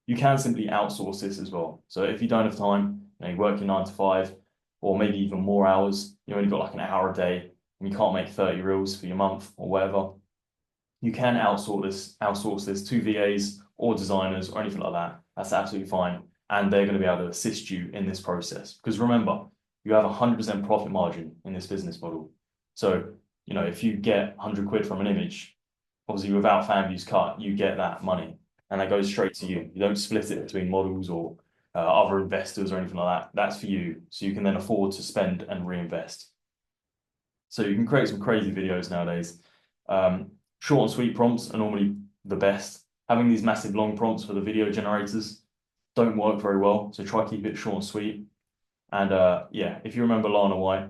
You can simply outsource this as well. So if you don't have time, you work your 9 to 5, or maybe even more hours, you only got like an hour a day, and you can't make 30 reels for your month or whatever, you can outsource this to VAs or designers or anything like that. That's absolutely fine. And they're going to be able to assist you in this process. Because remember, you have 100% profit margin in this business model. So, if you get 100 quid from an image, obviously without fan views cut, you get that money and that goes straight to you. You don't split it between models or other investors or anything like that. That's for you. So you can then afford to spend and reinvest. So you can create some crazy videos nowadays. Short and sweet prompts are normally the best. Having these massive long prompts for the video generators don't work very well. So try to keep it short and sweet. And if you remember Lana White,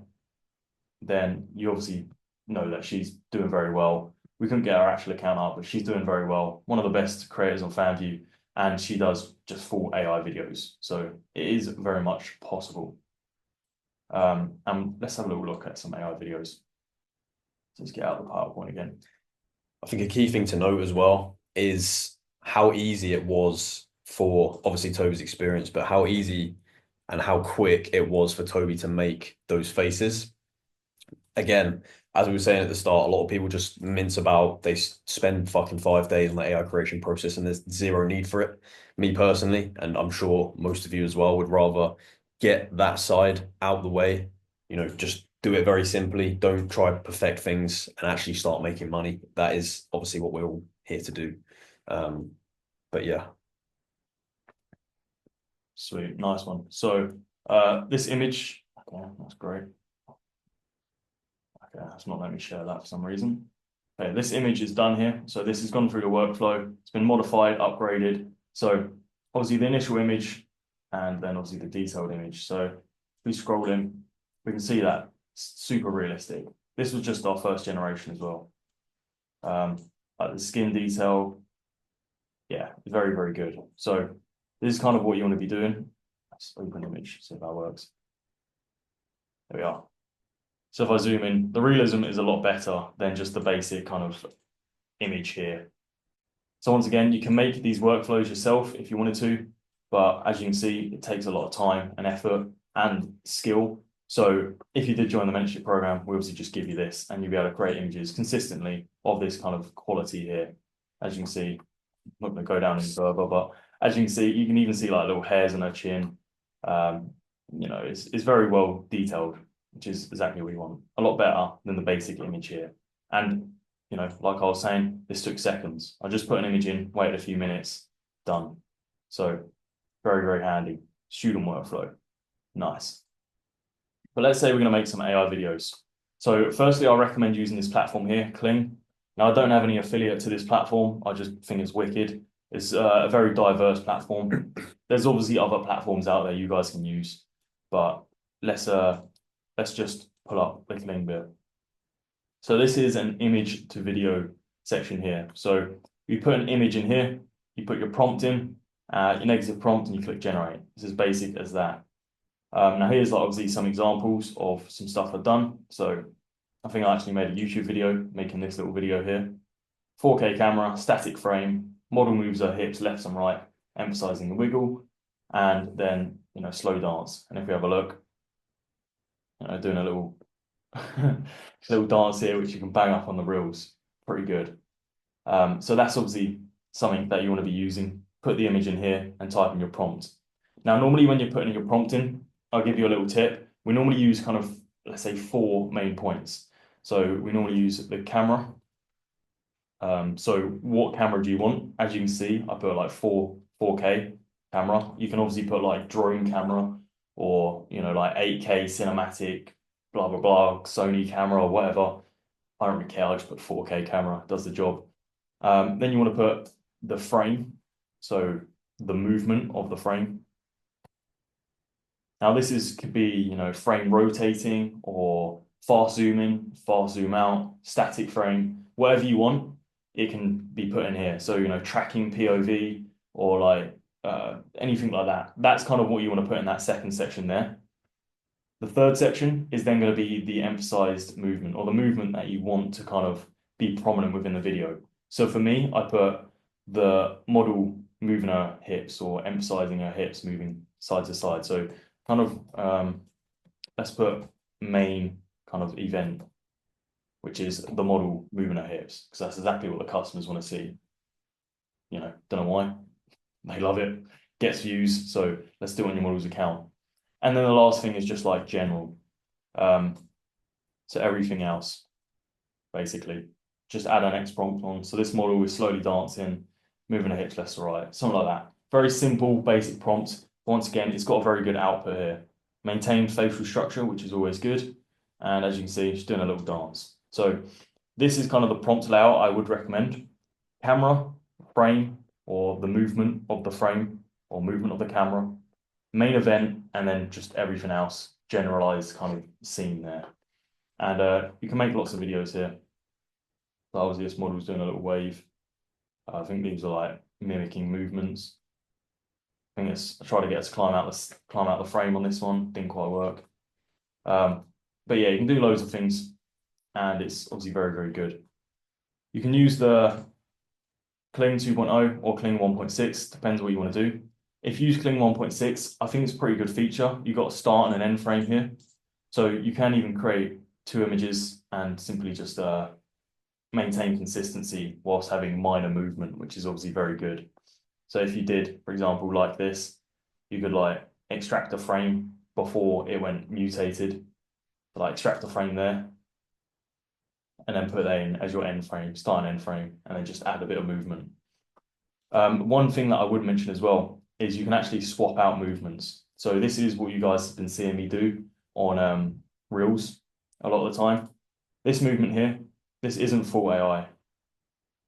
then you obviously know that she's doing very well. We couldn't get her actual account up, but she's doing very well. One of the best creators on FanView, and she does just full AI videos. So it is very much possible. And let's have a little look at some AI videos. Let's get out the PowerPoint again. I think a key thing to note as well is how easy it was for obviously Toby's experience, but how easy and how quick it was for Toby to make those faces. Again, as we were saying at the start, a lot of people just mince about. They spend fucking 5 days on the AI creation process, and there's zero need for it. Me personally, and I'm sure most of you as well, would rather get that side out the way. Just do it very simply. Don't try to perfect things and actually start making money. That is obviously what we're all here to do. But yeah. Sweet, nice one. So this image, okay, that's great. Okay, that's not letting me share that for some reason. Okay, this image is done here. So this has gone through the workflow. It's been modified, upgraded. So obviously the initial image and then obviously the detailed image. So if we scroll in, we can see that it's super realistic. This was just our first generation as well. Like the skin detail, yeah, very, very good. So this is kind of what you want to be doing. Let's open image, see if that works. There we are. So if I zoom in, the realism is a lot better than just the basic kind of image here. So once again, you can make these workflows yourself if you wanted to, but as you can see, it takes a lot of time and effort and skill. So if you did join the mentorship program, we obviously just give you this and you'll be able to create images consistently of this kind of quality here. As you can see, I'm not going to go down any further, but as you can see, you can even see like little hairs on her chin. It's very well detailed, which is exactly what you want. A lot better than the basic image here. And, like I was saying, this took seconds. I just put an image in, waited a few minutes, done. So very, very handy. Student workflow. Nice. But let's say we're going to make some AI videos. So firstly, I recommend using this platform here, Kling. Now, I don't have any affiliate to this platform. I just think it's wicked. It's a very diverse platform. There's obviously other platforms out there you guys can use, but let's just pull up the Kling bit. So this is an image to video section here. So you put an image in here, you put your prompt in, your negative prompt, and you click generate. It's as basic as that. Now here's like obviously some examples of some stuff I've done. So I think I actually made a YouTube video making this little video here. 4K camera, static frame, model moves her hips left and right, emphasizing the wiggle, and then slow dance. And if we have a look, doing a little little dance here, which you can bang up on the reels. Pretty good. So that's obviously something that you want to be using. Put the image in here and type in your prompt. Now, normally when you're putting your prompt in, I'll give you a little tip. We normally use kind of, let's say, 4 main points. So we normally use the camera. So what camera do you want? As you can see, I put like 4K camera. You can obviously put like drone camera or, like 8K cinematic, blah, blah, blah, Sony camera or whatever. I don't really care. I just put 4K camera, does the job. Then you want to put the frame. So the movement of the frame. Now could be, frame rotating or fast zoom in, fast zoom out, static frame, whatever you want, it can be put in here. So, tracking POV or like anything like that. That's kind of what you want to put in that second section there. The third section is then going to be the emphasized movement or the movement that you want to kind of be prominent within the video. So for me, I put the model moving her hips or emphasizing her hips moving side to side. So kind of, let's put main kind of event, which is the model moving her hips, because that's exactly what the customers want to see. Don't know why. They love it. Gets views. So let's do it on your model's account. And then the last thing is just like general. So everything else, basically. Just add an X prompt on. So this model is slowly dancing, moving her hips left to right, something like that. Very simple, basic prompt. Once again, it's got a very good output here. Maintained facial structure, which is always good. And as you can see, she's doing a little dance. So this is kind of the prompt layout I would recommend. Camera, frame, or the movement of the frame, or movement of the camera, main event, and then just everything else, generalized kind of scene there. And you can make lots of videos here. So obviously this model's doing a little wave. I think these are like mimicking movements. I tried to get us to climb out the frame on this one, didn't quite work. But yeah, you can do loads of things, and it's obviously very, very good. You can use the Cling 2.0 or Cling 1.6, depends what you want to do. If you use Cling 1.6, I think it's a pretty good feature. You've got a start and an end frame here. So you can even create two images and simply just maintain consistency whilst having minor movement, which is obviously very good. So if you did, for example, like this, you could like extract a frame before it went mutated, like extract a frame there, and then put that in as your end frame, start and end frame, and then just add a bit of movement. One thing that I would mention as well is you can actually swap out movements. So this is what you guys have been seeing me do on Reels a lot of the time. This movement here, this isn't full AI.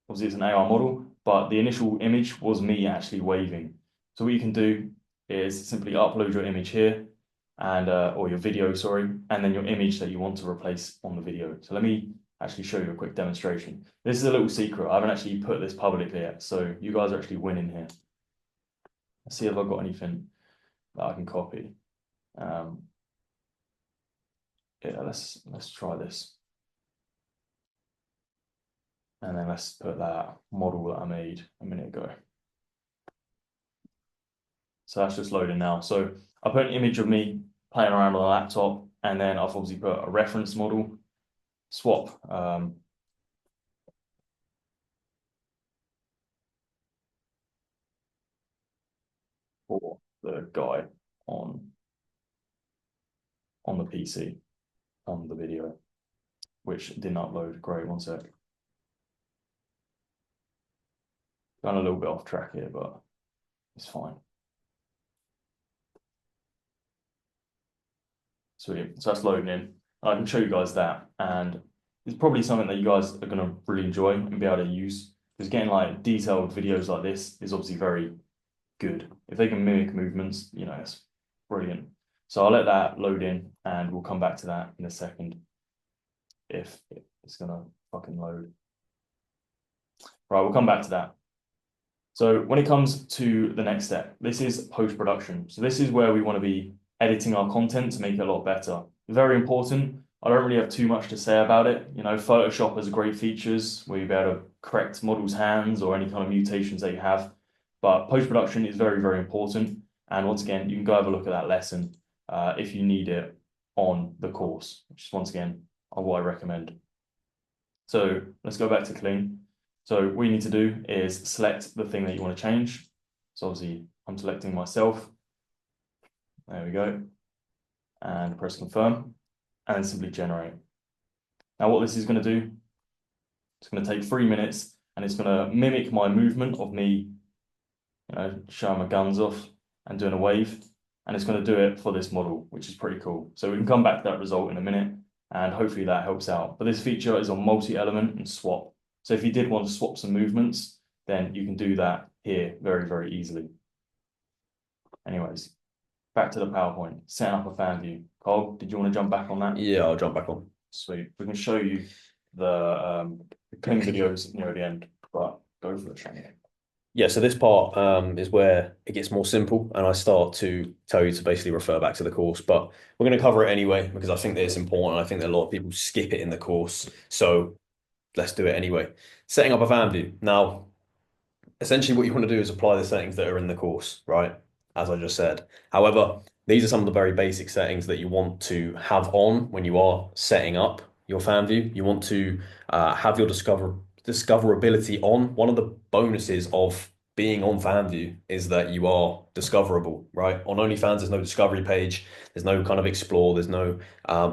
Obviously, it's an AI model, but the initial image was me actually waving. So what you can do is simply upload your image here and or your video, sorry, and then your image that you want to replace on the video. So let me actually show you a quick demonstration. This is a little secret. I haven't actually put this publicly yet, so you guys are actually winning here. Let's see if I've got anything that I can copy. Yeah, let's try this. And then let's put that model that I made a minute ago. So that's just loading now. So I put an image of me playing around on a laptop, and then I've obviously put a reference model, swap for the guy on the PC on the video, which didn't upload. Great, one sec. Gone a little bit off track here, but it's fine. Sweet. So that's loading in. I can show you guys that, and it's probably something that you guys are going to really enjoy and be able to use, because getting like detailed videos like this is obviously very good. If they can mimic movements, you know, it's brilliant. So I'll let that load in, and we'll come back to that in a second if it's gonna fucking load. Right, we'll come back to that. So when it comes to the next step, this is post-production. So this is where we want to be editing our content to make it a lot better. Very important. I don't really have too much to say about it. You know, Photoshop has great features where you'll be able to correct models' hands or any kind of mutations that you have. But post-production is very, very important. And once again, you can go have a look at that lesson if you need it on the course, which is once again what I recommend. So let's go back to clean. So what you need to do is select the thing that you want to change. So obviously I'm selecting myself. There we go. And press confirm and then simply generate. Now what this is going to do, it's going to take 3 minutes and it's going to mimic my movement of me, you know, showing my guns off and doing a wave. And it's going to do it for this model, which is pretty cool. So we can come back to that result in a minute and hopefully that helps out. But this feature is on multi-element and swap. So if you did want to swap some movements, then you can do that here very, very easily. Anyways, back to the PowerPoint, setting up a fan view. Cole, did you want to jump back on that? Yeah, I'll jump back on. Sweet. We can show you the clean videos near the end, but go for it. Yeah, so this part is where it gets more simple and I start to tell you to basically refer back to the course, but we're going to cover it anyway because I think that it's important. I think that a lot of people skip it in the course. So let's do it anyway. Setting up a fan view. Now, essentially what you want to do is apply the settings that are in the course, right? As I just said. However, these are some of the very basic settings that you want to have on when you are setting up your fan view. You want to have your discoverability on. One of the bonuses of being on fan view is that you are discoverable, right? On OnlyFans, there's no discovery page. There's no kind of explore. There's no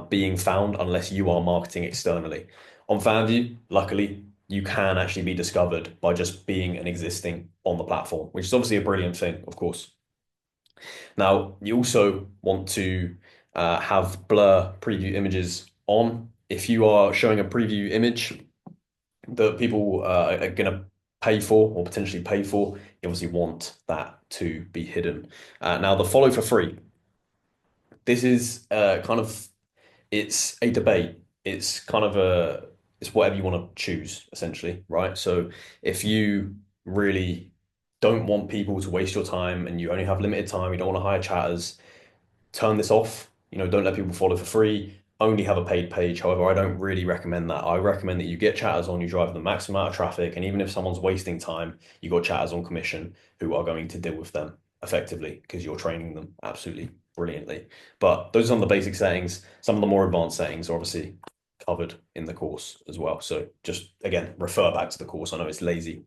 being found unless you are marketing externally. On fan view, luckily, you can actually be discovered by just being and existing on the platform, which is obviously a brilliant thing, of course. Now, you also want to have blur preview images on. If you are showing a preview image that people are going to pay for or potentially pay for, you obviously want that to be hidden. Now, the follow for free. This is it's a debate. It's kind of it's whatever you want to choose, essentially, right? So if you really don't want people to waste your time and you only have limited time, you don't want to hire chatters, turn this off. You know, don't let people follow for free. only have a paid page. However, I don't really recommend that. I recommend that you get chatters on, you drive the maximum amount of traffic, and even if someone's wasting time, you got chatters on commission who are going to deal with them effectively because you're training them absolutely brilliantly. But those are some of the basic settings. Some of the more advanced settings are obviously covered in the course as well. So just again, refer back to the course. I know it's lazy.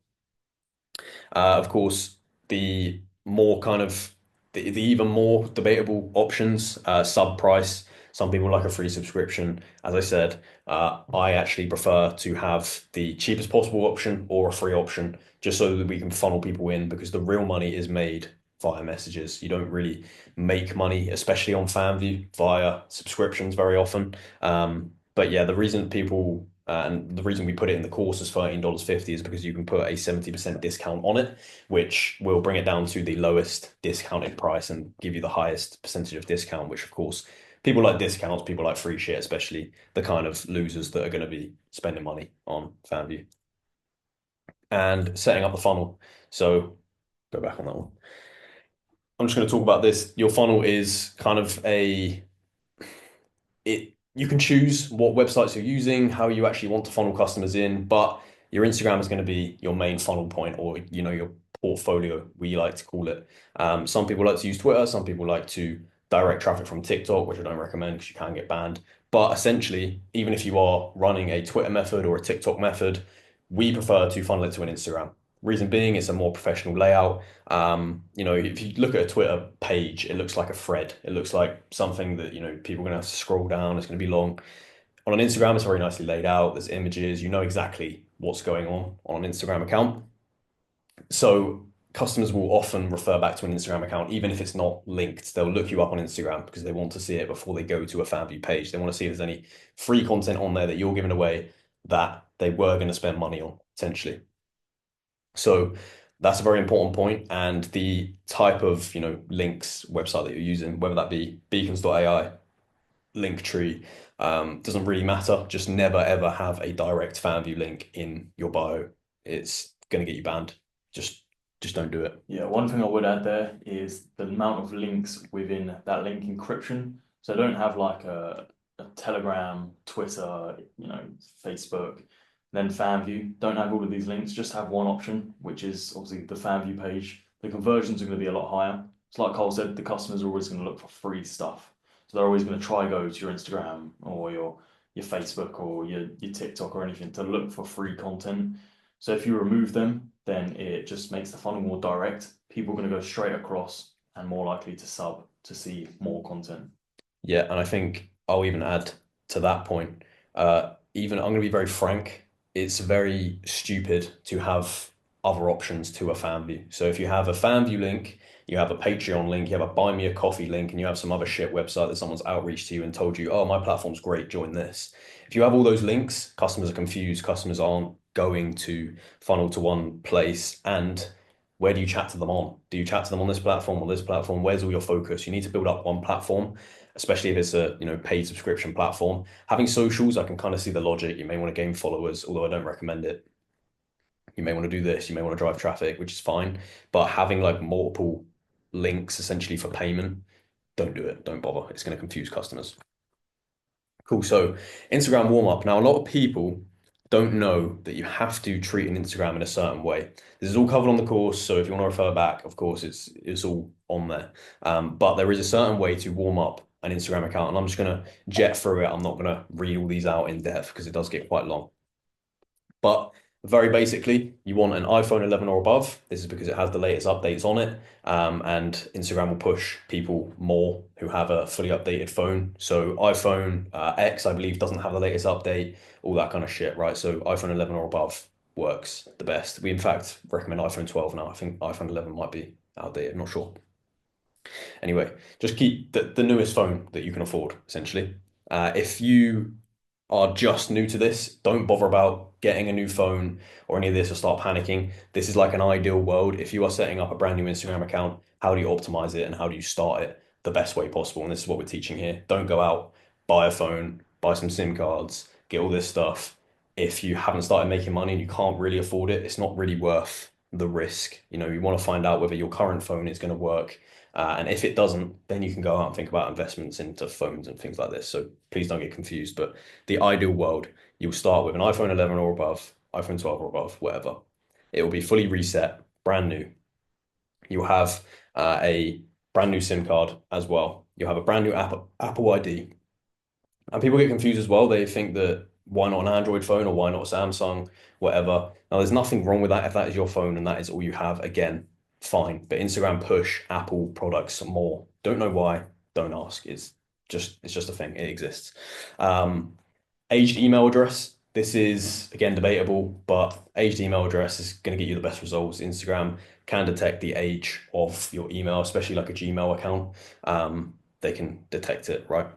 Of course, the more kind of the even more debatable options, sub price. Some people like a free subscription. As I said, I actually prefer to have the cheapest possible option or a free option, just so that we can funnel people in because the real money is made via messages. You don't really make money, especially on FanView, via subscriptions very often. But yeah, the reason people and the reason we put it in the course as $13.50 is because you can put a 70% discount on it, which will bring it down to the lowest discounted price and give you the highest percentage of discount, which of course people like discounts, people like free shit, especially the kind of losers that are going to be spending money on FanView. And setting up the funnel. So go back on that one. I'm just going to talk about this. Your funnel is kind of a it you can choose what websites you're using, how you actually want to funnel customers in, but your Instagram is going to be your main funnel point, or your portfolio, we like to call it. Some people like to use Twitter, some people like to direct traffic from TikTok, which I don't recommend because you can get banned. But essentially, even if you are running a Twitter method or a TikTok method, we prefer to funnel it to an Instagram. Reason being, it's a more professional layout. If you look at a Twitter page, it looks like a thread. It looks like something that, people are going to have to scroll down. It's going to be long. On an Instagram, it's very nicely laid out. There's images. You know exactly what's going on an Instagram account. So customers will often refer back to an Instagram account, even if it's not linked. They'll look you up on Instagram because they want to see it before they go to a FanView page. They want to see if there's any free content on there that you're giving away that they were going to spend money on, potentially. So that's a very important point. And the type of, links website that you're using, whether that be beacons.ai, Linktree, doesn't really matter. Just never ever have a direct fan view link in your bio. It's gonna get you banned. Just just don't do it. Yeah, one thing I would add there is the amount of links within that link encryption. So don't have like a Telegram, Twitter, Facebook, then FanView. Don't have all of these links. Just have one option, which is obviously the FanView page. The conversions are going to be a lot higher. It's like Cole said, the customers are always going to look for free stuff. So they're always going to try go to your Instagram or your Facebook or your TikTok or anything to look for free content. So if you remove them, then it just makes the funnel more direct. People are going to go straight across and more likely to sub to see more content. Yeah, and I think I'll even add to that point. Even I'm going to be very frank. It's very stupid to have other options to a fan view. So if you have a fan view link, you have a Patreon link, you have a buy me a coffee link, and you have some other shit website that someone's outreached to you and told you, oh, my platform's great, join this. If you have all those links, customers are confused. Customers aren't going to funnel to one place. And where do you chat to them on? Do you chat to them on this platform or this platform? Where's all your focus? You need to build up one platform, especially if it's a paid subscription platform. Having socials, I can kind of see the logic. You may want to gain followers, although I don't recommend it. You may want to do this, you may want to drive traffic, which is fine. But having like multiple links essentially for payment, don't do it. Don't bother. It's going to confuse customers. Cool. So Instagram warm up. Now, a lot of people don't know that you have to treat an Instagram in a certain way. This is all covered on the course. So if you want to refer back, of course, it's all on there. But there is a certain way to warm up an Instagram account, and I'm just going to jet through it. I'm not going to read all these out in depth because it does get quite long. But very basically, you want an iPhone 11 or above. This is because it has the latest updates on it. And Instagram will push people more who have a fully updated phone. So iPhone X, I believe, doesn't have the latest update, all that kind of shit, right? So iPhone 11 or above works the best. We, in fact, recommend iPhone 12 now. I think iPhone 11 might be outdated, I'm not sure. Anyway, just keep the newest phone that you can afford, essentially. If you are just new to this, don't bother about getting a new phone or any of this or start panicking. This is like an ideal world. If you are setting up a brand new Instagram account, how do you optimize it and how do you start it the best way possible? And this is what we're teaching here. Don't go out, buy a phone, buy some SIM cards, get all this stuff. If you haven't started making money and you can't really afford it, it's not really worth the risk. You want to find out whether your current phone is going to work. And if it doesn't, then you can go out and think about investments into phones and things like this. So please don't get confused. But the ideal world, you'll start with an iPhone 11 or above, iPhone 12 or above, whatever. It will be fully reset, brand new. You'll have a brand new SIM card as well. You'll have a brand new Apple ID. And people get confused as well. They think that why not an Android phone or why not a Samsung, whatever. Now, there's nothing wrong with that if that is your phone and that is all you have. Again, fine. But Instagram push Apple products more. Don't know why. Don't ask. It's just a thing. It exists. Um, Aged email address. This is again debatable, but aged email address is going to get you the best results. Instagram can detect the age of your email, especially like a Gmail account. They can detect it, right?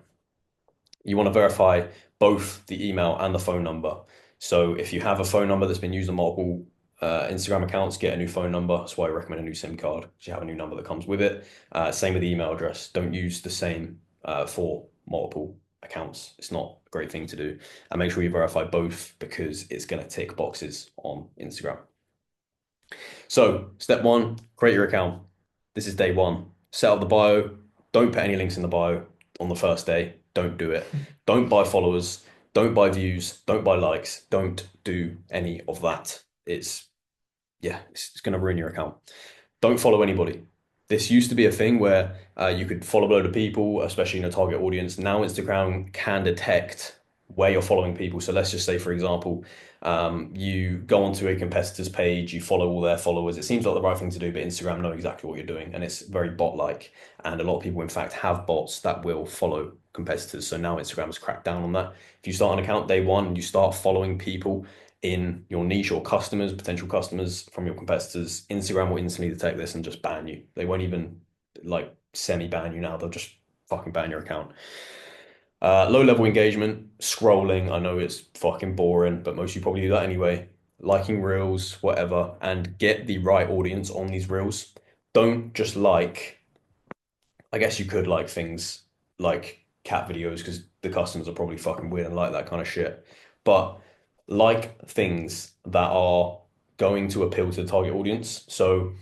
You want to verify both the email and the phone number. So if you have a phone number that's been used on multiple Instagram accounts, get a new phone number. That's why I recommend a new SIM card because you have a new number that comes with it. Same with the email address. Don't use the same for multiple accounts. It's not a great thing to do. And make sure you verify both because it's going to tick boxes on Instagram. So, step one, create your account. This is day one. Set up the bio. Don't put any links in the bio on the first day. Don't do it. Don't buy followers. Don't buy views. Don't buy likes. Don't do any of that. It's going to ruin your account. Don't follow anybody. This used to be a thing where you could follow a load of people, especially in a target audience. Now Instagram can detect where you're following people. So let's just say, for example, you go onto a competitor's page, you follow all their followers. It seems like the right thing to do, but Instagram know exactly what you're doing, and it's very bot-like. And a lot of people, in fact, have bots that will follow competitors. So now Instagram has cracked down on that. If you start an account day one and you start following people in your niche or customers, potential customers from your competitors, Instagram will instantly detect this and just ban you. They won't even like semi-ban you now. They'll just fucking ban your account. Low level engagement, scrolling. I know it's fucking boring, but most of you probably do that anyway. Liking reels, whatever, and get the right audience on these reels. Don't just I guess you could like things like cat videos because the customers are probably fucking weird and like that kind of shit. But like things that are going to appeal to the target audience. So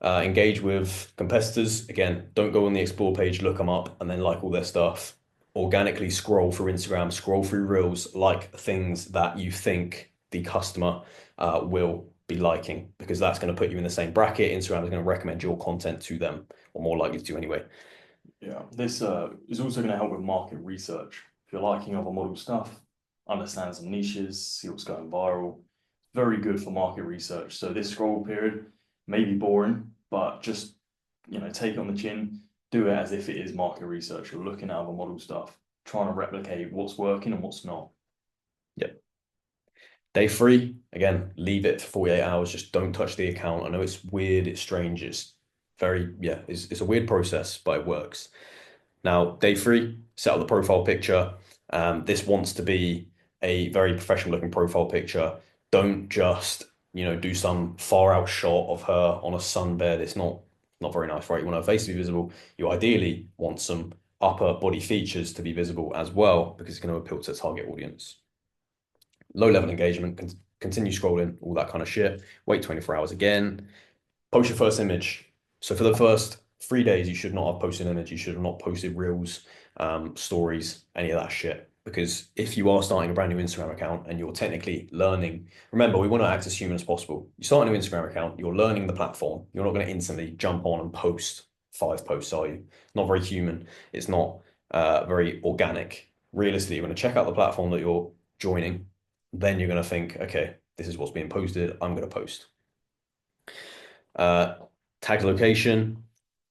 engage with competitors. Again, don't go on the explore page, look them up, and then like all their stuff. Organically scroll through Instagram, scroll through Reels, like things that you think the customer will be liking, because that's going to put you in the same bracket. Instagram is going to recommend your content to them, or more likely to anyway. Yeah, this is also going to help with market research. If you're liking other model stuff, understand some niches, see what's going viral. Very good for market research. So this scroll period may be boring, but just take it on the chin. Do it as if it is market research. You're looking at other model stuff, trying to replicate what's working and what's not. Yep. Day three, again, leave it for 48 hours. Just don't touch the account. I know it's weird, it's strange, it's very, yeah, it's a weird process, but it works. Now, day three, set up the profile picture. This wants to be a very professional looking profile picture. Don't just, do some far out shot of her on a sunbed. It's not very nice, right? You want her face to be visible. You ideally want some upper body features to be visible as well, because it's going to appeal to the target audience. Low level engagement, continue scrolling, all that kind of shit. Wait 24 hours again. Post your first image. So for the first 3 days, you should not have posted an image. You should have not posted reels, stories, any of that shit. Because if you are starting a brand new Instagram account and you're technically learning, remember, we want to act as human as possible. You start a new Instagram account, you're learning the platform. You're not going to instantly jump on and post 5 posts, are you? Not very human. It's not very organic. Realistically, you're going to check out the platform that you're joining. Then you're going to think, okay, this is what's being posted. I'm going to post. Uh, Tag location.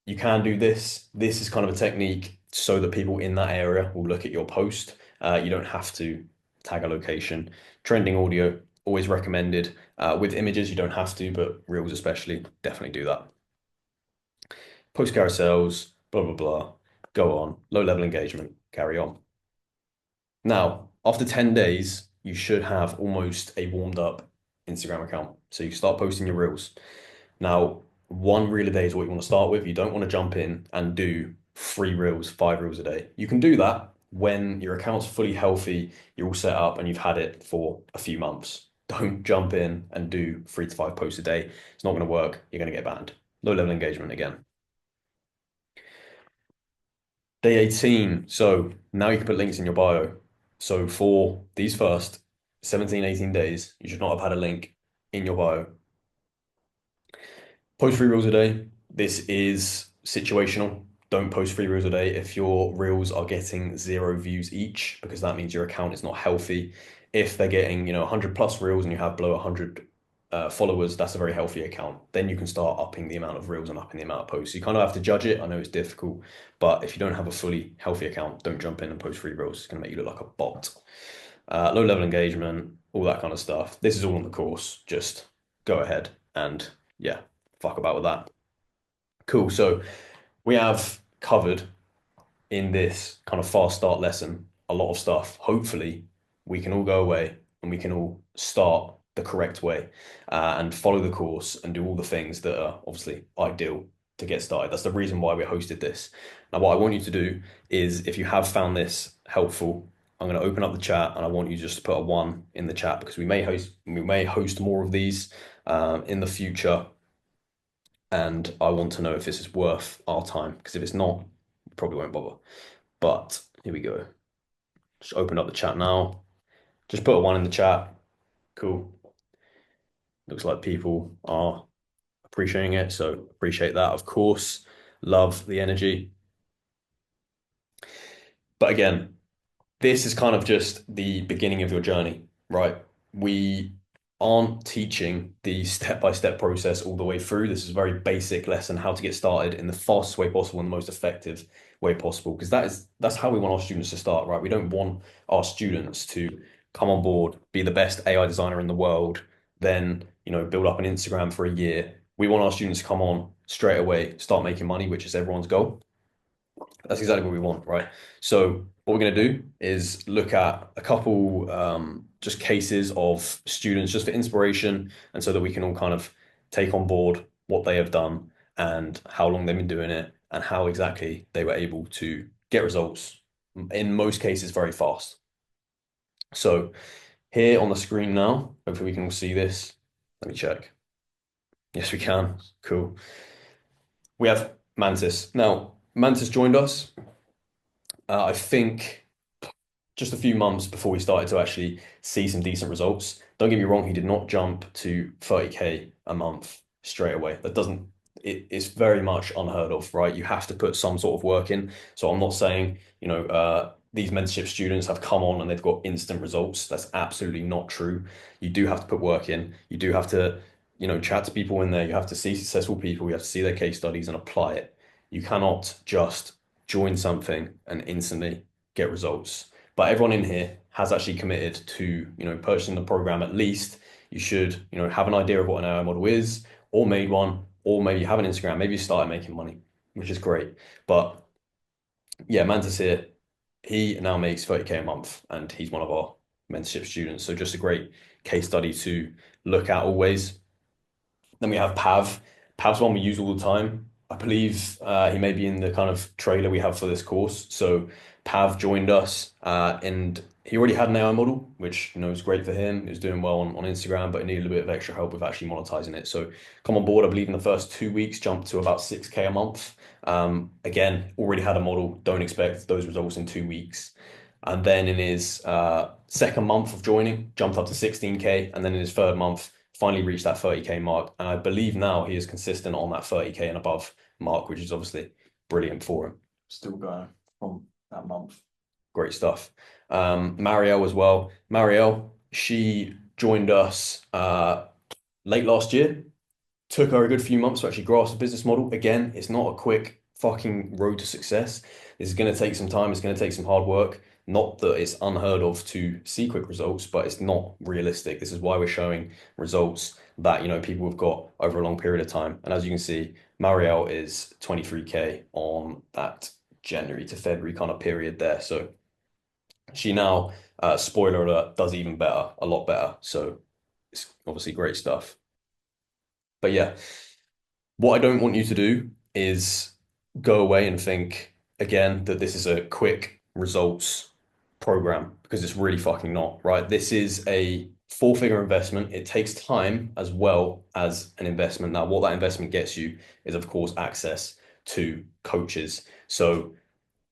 You can do this. This is kind of a technique so that people in that area will look at your post. You don't have to tag a location. Trending audio, always recommended. With images, you don't have to, but Reels especially, definitely do that. Post carousels, blah, blah, blah. Go on. Low level engagement, carry on. Now, after 10 days, you should have almost a warmed up Instagram account. So you start posting your Reels. Now, one reel a day is what you want to start with. You don't want to jump in and do 3 reels, 5 reels a day. You can do that when your account's fully healthy, you're all set up, and you've had it for a few months. Don't jump in and do 3 to 5 posts a day. It's not going to work. You're going to get banned. Low level engagement again. Day 18. So now you can put links in your bio. So for these first 17, 18 days, you should not have had a link in your bio. Post 3 reels a day. This is situational. Don't post 3 reels a day if your reels are getting 0 views each, because that means your account is not healthy. If they're getting, 100 plus reels and you have below 100 followers, that's a very healthy account. Then you can start upping the amount of reels and upping the amount of posts. You kind of have to judge it. I know it's difficult, but if you don't have a fully healthy account, don't jump in and post 3 reels. It's going to make you look like a bot. Low level engagement, all that kind of stuff. This is all on the course. Just go ahead and yeah, fuck about with that. Cool. So we have covered in this kind of fast start lesson a lot of stuff. Hopefully, we can all go away and we can all start the correct way and follow the course and do all the things that are obviously ideal to get started. That's the reason why we hosted this. Now, what I want you to do is if you have found this helpful, I'm going to open up the chat and I want you just to put a 1 in the chat because we may host more of these in the future. And I want to know if this is worth our time because if it's not, we probably won't bother. But here we go. Just open up the chat now. Just put a 1 in the chat. Cool. Looks like people are appreciating it. So appreciate that, of course. Love the energy. But again, this is kind of just the beginning of your journey, right? We aren't teaching the step-by-step process all the way through. This is a very basic lesson, how to get started in the fastest way possible and the most effective way possible. Because that's how we want our students to start, right? We don't want our students to come on board, be the best AI designer in the world, then, build up an Instagram for a year. We want our students to come on straight away, start making money, which is everyone's goal. That's exactly what we want, right? So what we're going to do is look at a couple just cases of students just for inspiration and so that we can all kind of take on board what they have done and how long they've been doing it and how exactly they were able to get results, in most cases, very fast. So here on the screen now, hopefully we can all see this. Let me check. Yes, we can. Cool. We have Mantis. Now, Mantis joined us. I think just a few months before we started to actually see some decent results. Don't get me wrong, he did not jump to 30K a month straight away. It's very much unheard of, right? You have to put some sort of work in. So I'm not saying, these mentorship students have come on and they've got instant results. That's absolutely not true. You do have to put work in. You do have to, chat to people in there. You have to see successful people. You have to see their case studies and apply it. You cannot just join something and instantly get results. But everyone in here has actually committed to, purchasing the program at least. You should, have an idea of what an AI model is, or made one, or maybe you have an Instagram, maybe you started making money, which is great. But yeah, Mantis here, he now makes 30K a month and he's one of our mentorship students. So just a great case study to look at always. Then we have Pav. Pav's one we use all the time. I believe he may be in the kind of trailer we have for this course. So Pav joined us and he already had an AI model, which was great for him. He was doing well on Instagram, but he needed a bit of extra help with actually monetizing it. So come on board, I believe in the first 2 weeks, jumped to about 6K a month. Again, already had a model. Don't expect those results in 2 weeks. And then in his second month of joining, jumped up to 16K. And then in his third month, finally reached that 30K mark. And I believe now he is consistent on that 30K and above mark, which is obviously brilliant for him. Still going from that month. Great stuff. Marielle as well. Marielle, she joined us late last year. Took her a good few months to actually grasp the business model. Again, it's not a quick fucking road to success. This is going to take some time. It's going to take some hard work. Not that it's unheard of to see quick results, but it's not realistic. This is why we're showing results that, people have got over a long period of time. And as you can see, Marielle is 23K on that January to February kind of period there. So she now, spoiler alert, does even better, a lot better. So it's obviously great stuff. But yeah, what I don't want you to do is go away and think again that this is a quick results program because it's really fucking not, right? This is a four-figure investment. It takes time as well as an investment. Now, what that investment gets you is, of course, access to coaches. So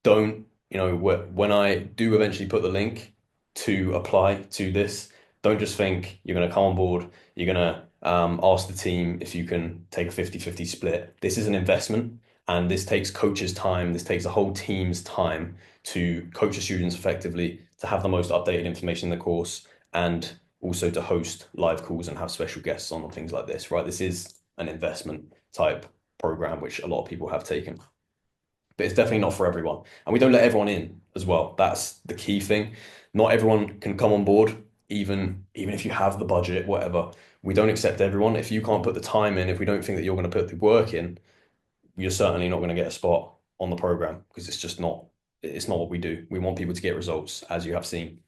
don't, when I do eventually put the link to apply to this, don't just think you're going to come on board, you're going to ask the team if you can take a 50-50 split. This is an investment, and this takes coaches' time, this takes a whole team's time to coach the students effectively, to have the most updated information in the course, and also to host live calls and have special guests on and things like this, right? This is an investment type program, which a lot of people have taken, but it's definitely not for everyone. And we don't let everyone in as well. That's the key thing. Not everyone can come on board, even if you have the budget, whatever. We don't accept everyone. If you can't put the time in, if we don't think that you're going to put the work in, you're certainly not going to get a spot on the program, because it's not what we do. We want people to get results, as you have seen.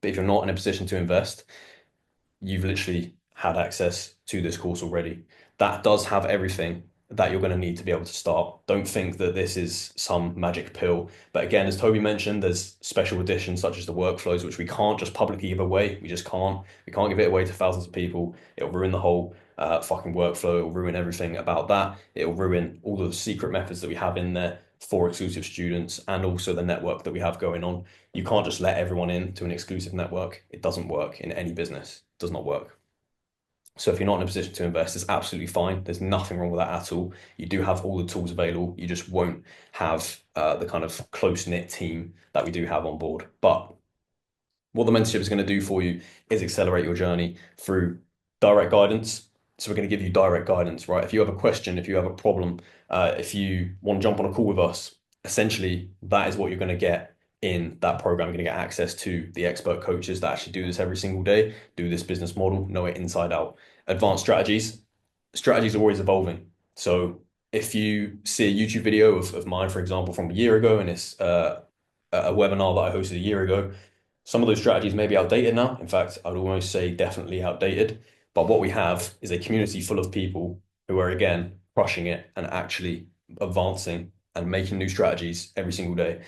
But if you're not in a position to invest, you've literally had access to this course already. That does have everything that you're going to need to be able to start. Don't think that this is some magic pill. But again, as Toby mentioned, there's special editions such as the workflows, which we can't just publicly give away. We just can't. We can't give it away to thousands of people. It'll ruin the whole fucking workflow. It'll ruin everything about that. It'll ruin all of the secret methods that we have in there for exclusive students, and also the network that we have going on. You can't just let everyone in to an exclusive network. It doesn't work in any business. It does not work. So if you're not in a position to invest, it's absolutely fine. There's nothing wrong with that at all. You do have all the tools available. You just won't have the kind of close-knit team that we do have on board. But what the mentorship is going to do for you is accelerate your journey through direct guidance. So we're going to give you direct guidance, right? If you have a question, if you have a problem, if you want to jump on a call with us, essentially that is what you're going to get in that program. You're going to get access to the expert coaches that actually do this every single day, do this business model, know it inside out. Advanced strategies are always evolving. So if you see a YouTube video of mine, for example, from a year ago, and it's a webinar that I hosted a year ago, some of those strategies may be outdated now. In fact, I'd almost say definitely outdated. But what we have is a community full of people who are, again, crushing it and actually advancing and making new strategies every single day.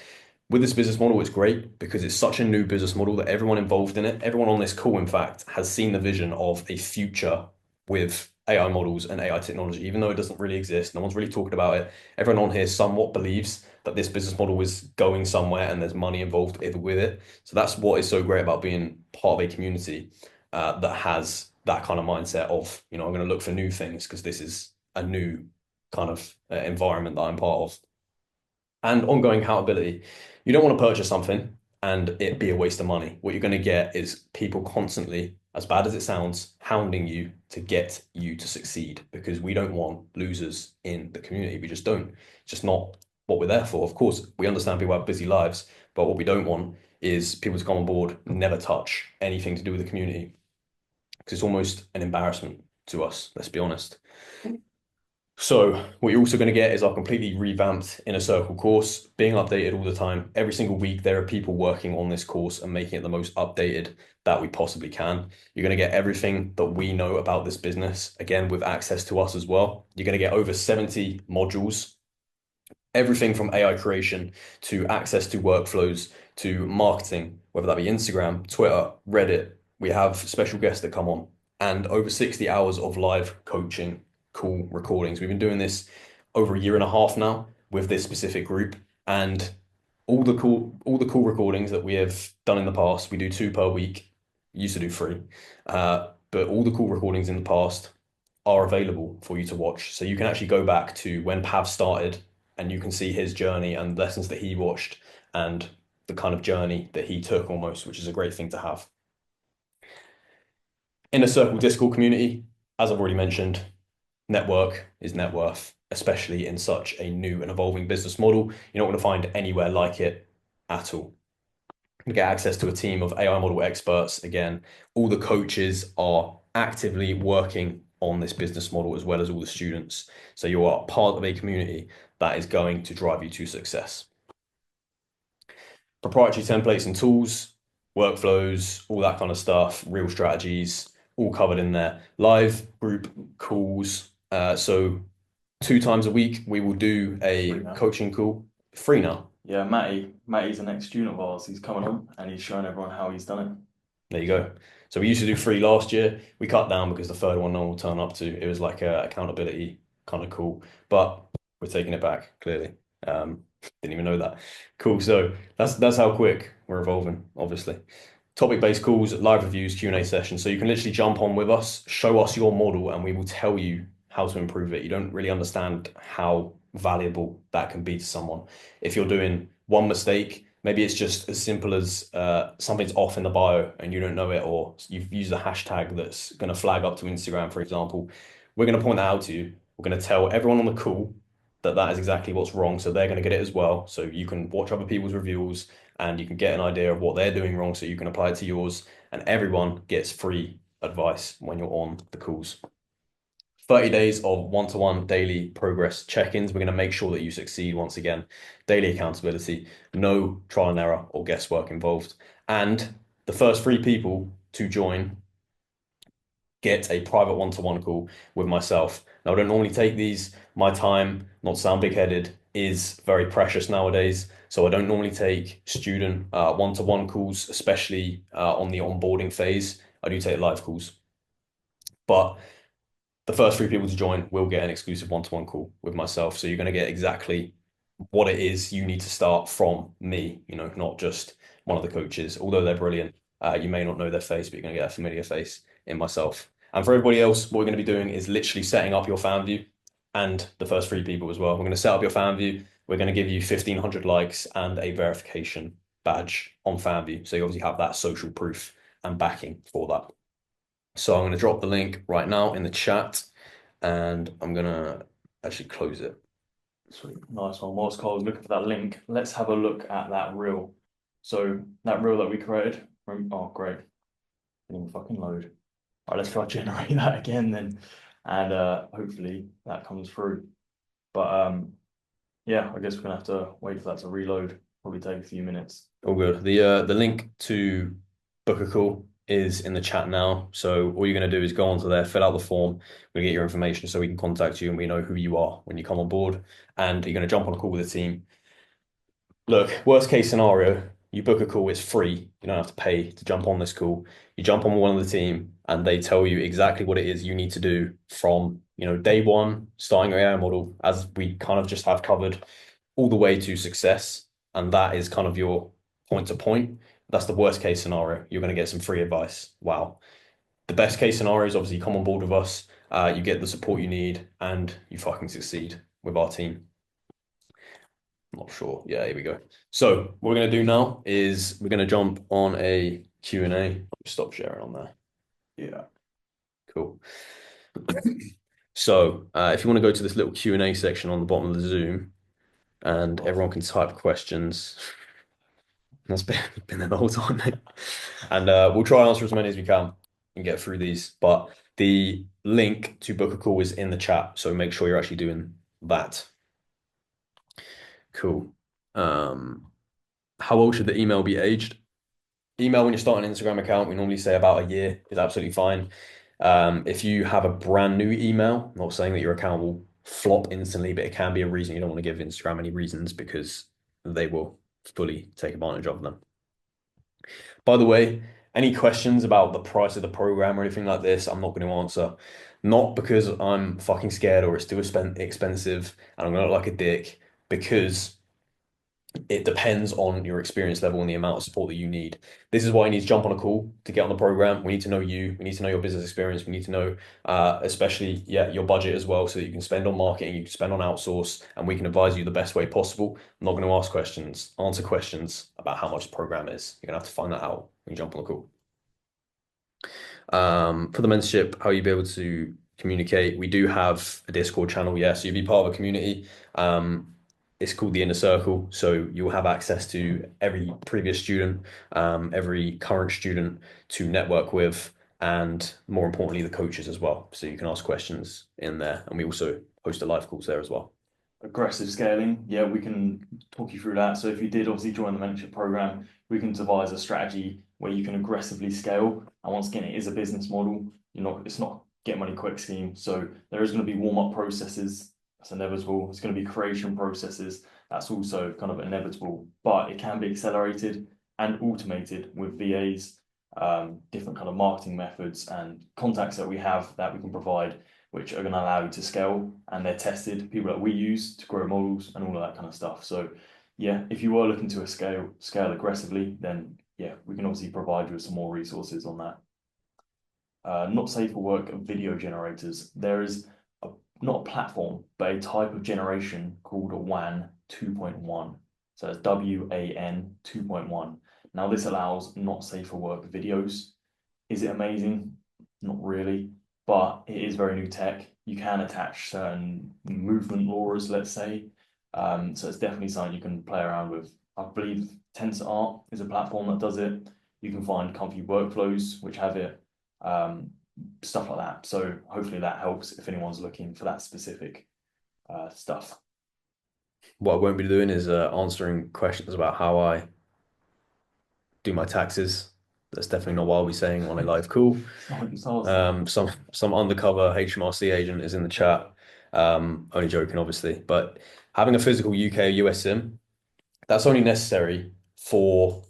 With this business model, it's great because it's such a new business model that everyone involved in it, everyone on this call, in fact, has seen the vision of a future with AI models and AI technology, even though it doesn't really exist. No one's really talking about it. Everyone on here somewhat believes that this business model is going somewhere and there's money involved with it. So that's what is so great about being part of a community that has that kind of mindset of, I'm going to look for new things because this is a new kind of environment that I'm part of. And ongoing accountability. You don't want to purchase something and it be a waste of money. What you're going to get is people constantly, as bad as it sounds, hounding you to get you to succeed, because we don't want losers in the community. We just don't. It's just not what we're there for. Of course, we understand people have busy lives, but what we don't want is people to come on board, never touch anything to do with the community, because it's almost an embarrassment to us, let's be honest. So what you're also going to get is our completely revamped Inner Circle course, being updated all the time. Every single week, there are people working on this course and making it the most updated that we possibly can. You're going to get everything that we know about this business, again, with access to us as well. You're going to get over 70 modules, everything from AI creation to access to workflows to marketing, whether that be Instagram, Twitter, Reddit. We have special guests that come on, and over 60 hours of live coaching call recordings. We've been doing this over a year and a half now with this specific group, and all the cool recordings that we have done in the past, we do 2 per week. Used to do 3, but all the cool recordings in the past are available for you to watch. So you can actually go back to when Pav started, and you can see his journey and lessons that he watched and the kind of journey that he took almost, which is a great thing to have. Inner Circle Discord community, as I've already mentioned, network is net worth, especially in such a new and evolving business model. You're not going to find anywhere like it at all. You get access to a team of AI model experts. Again, all the coaches are actively working on this business model as well as all the students. So you are part of a community that is going to drive you to success. Proprietary templates and tools, workflows, all that kind of stuff, real strategies, all covered in there. Live group calls. So 2 times a week, we will do a coaching call. Free now. Yeah, Matty's the next student of ours. He's coming on and he's showing everyone how he's done it. There you go. So we used to do three last year. We cut down because the third one no one will turn up to. It was like a accountability kind of cool, but we're taking it back clearly. Didn't even know that. Cool. So that's how quick we're evolving, obviously. Topic-based calls, live reviews, Q&A sessions. So you can literally jump on with us, show us your model, and we will tell you how to improve it. You don't really understand how valuable that can be to someone. If you're doing one mistake, maybe it's just as simple as something's off in the bio and you don't know it, or you've used a hashtag that's going to flag up to Instagram, for example. We're going to point that out to you. We're going to tell everyone on the call that that is exactly what's wrong. So they're going to get it as well. So you can watch other people's reviews and you can get an idea of what they're doing wrong so you can apply it to yours. And everyone gets free advice when you're on the calls. 30 days of one-to-one daily progress check-ins. We're going to make sure that you succeed once again. Daily accountability, no trial and error or guesswork involved. And the first three people to join get a private one-to-one call with myself. Now, I don't normally take these. My time, not to sound big-headed, is very precious nowadays. So I don't normally take student one-to-one calls, especially on the onboarding phase. I do take live calls. But the first three people to join will get an exclusive one-to-one call with myself. So you're going to get exactly what it is you need to start from me, not just one of the coaches. Although they're brilliant, you may not know their face, but you're going to get a familiar face in myself. And for everybody else, what we're going to be doing is literally setting up your fan view and the first three people as well. We're going to set up your fan view. We're going to give you 1,500 likes and a verification badge on fan view. So you obviously have that social proof and backing for that. So I'm going to drop the link right now in the chat and I'm going to actually close it. Sweet, nice one. Whilst Kyle's looking for that link, let's have a look at that reel. So that reel that we created. Oh, great. Didn't even fucking load. All right, let's try to generate that again then, and hopefully that comes through. But yeah, I guess we're gonna have to wait for that to reload. Probably take a few minutes. All good. The link to book a call is in the chat now. So all you're going to do is go onto there, fill out the form. We get your information so we can contact you and we know who you are when you come on board. And you're going to jump on a call with the team. Look, worst case scenario, you book a call, it's free. You don't have to pay to jump on this call. You jump on one of the team and they tell you exactly what it is you need to do from, day one, starting your AI model, as we kind of just have covered, all the way to success. And that is kind of your point to point. That's the worst case scenario. You're going to get some free advice. Wow. The best case scenario is obviously you come on board with us, you get the support you need, and you fucking succeed with our team. I'm not sure. Yeah, here we go. So what we're going to do now is we're going to jump on a Q&A. Stop sharing on there. Yeah, cool. So if you want to go to this little Q&A section on the bottom of the Zoom, and everyone can type questions. That's been there the whole time. And we'll try and answer as many as we can and get through these. But the link to book a call is in the chat, so make sure you're actually doing that. Cool. How old should the email be aged? Email when you're starting an Instagram account, we normally say about a year is absolutely fine. If you have a brand new email, I'm not saying that your account will flop instantly, but it can be a reason you don't want to give Instagram any reasons because they will fully take advantage of them. By the way, any questions about the price of the program or anything like this, I'm not going to answer. Not because I'm fucking scared or it's too expensive and I'm going to look like a dick, because it depends on your experience level and the amount of support that you need. This is why you need to jump on a call to get on the program. We need to know you. We need to know your business experience. We need to know, especially, your budget as well, so that you can spend on marketing, you can spend on outsource, and we can advise you the best way possible. I'm not going to answer questions about how much the program is. You're going to have to find that out when you jump on the call. For the mentorship, how you be able to communicate. We do have a Discord channel, yeah, so you'll be part of a community. It's called the Inner Circle, so you'll have access to every previous student, every current student to network with, and more importantly, the coaches as well. So you can ask questions in there, and we also host a live calls there as well. Aggressive scaling, yeah, we can talk you through that. So if you did obviously join the mentorship program, we can devise a strategy where you can aggressively scale. And once again, it is a business model. It's not get money quick scheme. So there is going to be warm-up processes. That's inevitable. There's going to be creation processes. That's also kind of inevitable, but it can be accelerated and automated with VAs. different kind of marketing methods and contacts that we have that we can provide, which are going to allow you to scale, and they're tested, people that we use to grow models and all of that kind of stuff. So yeah, if you were looking to scale aggressively, then yeah, we can obviously provide you with some more resources on that. Not safe for work video generators. There is not a platform, but a type of generation called a WAN 2.1. So it's WAN 2.1. Now this allows not safe for work videos. Is it amazing? Not really, but it is very new tech. You can attach certain movement laws, let's say. So it's definitely something you can play around with. I believe TensorArt is a platform that does it. You can find comfy workflows which have it, stuff like that. So hopefully that helps if anyone's looking for that specific stuff. What I won't be doing is answering questions about how I do my taxes. That's definitely not what I'll be saying on a live call. It's not what you asked. Some undercover HMRC agent is in the chat. Only joking, obviously. But having a physical UK or US SIM, that's only necessary for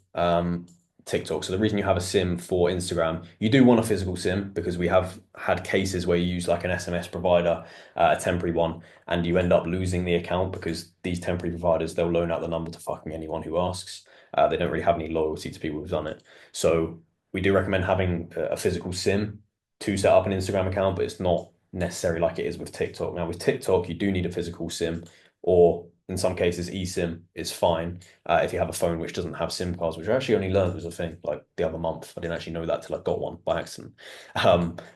TikTok. So the reason you have a SIM for Instagram, you do want a physical SIM because we have had cases where you use like an SMS provider, a temporary one, and you end up losing the account because these temporary providers, they'll loan out the number to fucking anyone who asks. They don't really have any loyalty to people who've done it. So we do recommend having a physical SIM to set up an Instagram account, but it's not necessary like it is with TikTok. Now with TikTok, you do need a physical SIM, or in some cases, eSIM is fine if you have a phone which doesn't have SIM cards, which I actually only learned was a thing like the other month. I didn't actually know that till I got one by accident.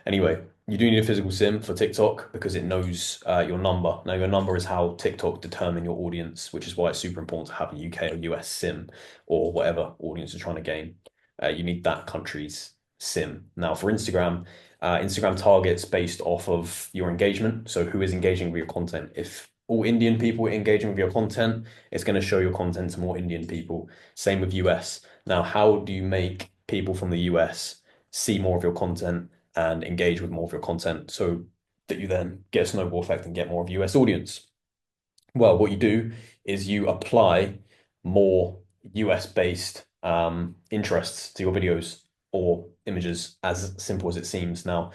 Anyway, you do need a physical SIM for TikTok because it knows your number. Now, your number is how TikTok determine your audience, which is why it's super important to have a UK or US SIM or whatever audience you're trying to gain. You need that country's SIM. Now, for Instagram, Instagram targets based off of your engagement. So, who is engaging with your content? If all Indian people are engaging with your content, it's going to show your content to more Indian people. Same with US. Now, how do you make people from the US see more of your content and engage with more of your content so that you then get a snowball effect and get more of a US audience? Well, what you do is you apply more US based interests to your videos or images, as simple as it seems. Now,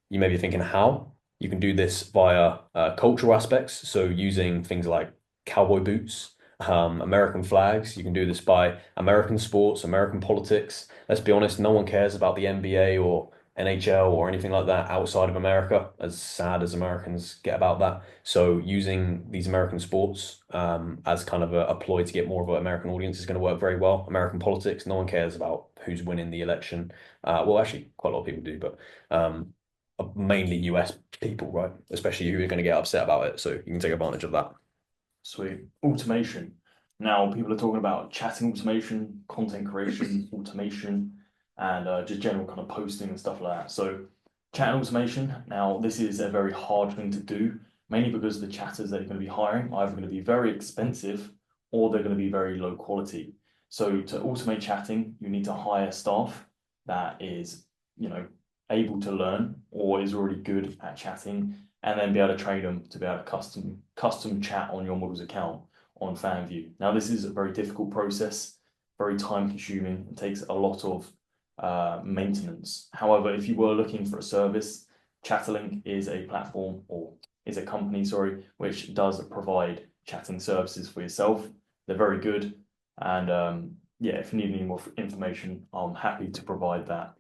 you may be thinking how. You can do this via cultural aspects, so using things like cowboy boots, American flags. You can do this by American sports, American politics. Let's be honest, no one cares about the NBA or NHL or anything like that outside of America, as sad as Americans get about that. So using these American sports as kind of a ploy to get more of an American audience is going to work very well. American politics, no one cares about who's winning the election. Well, actually, quite a lot of people do, but mainly US people, right? Especially who are going to get upset about it. So you can take advantage of that. Sweet. Automation. Now, people are talking about chatting automation, content creation automation, and just general kind of posting and stuff like that. So, chat automation. Now, this is a very hard thing to do, mainly because the chatters that you're going to be hiring are either going to be very expensive or they're going to be very low quality. So, to automate chatting, you need to hire staff that is, you know, able to learn or is already good at chatting, and then be able to train them to be able to custom chat on your model's account on FanView. Now, this is a very difficult process, very time consuming, and takes a lot of maintenance. However, if you were looking for a service, Chatterlink is a platform, or is a company, sorry, which does provide chatting services for yourself. They're very good, and yeah, if you need any more information, I'm happy to provide that.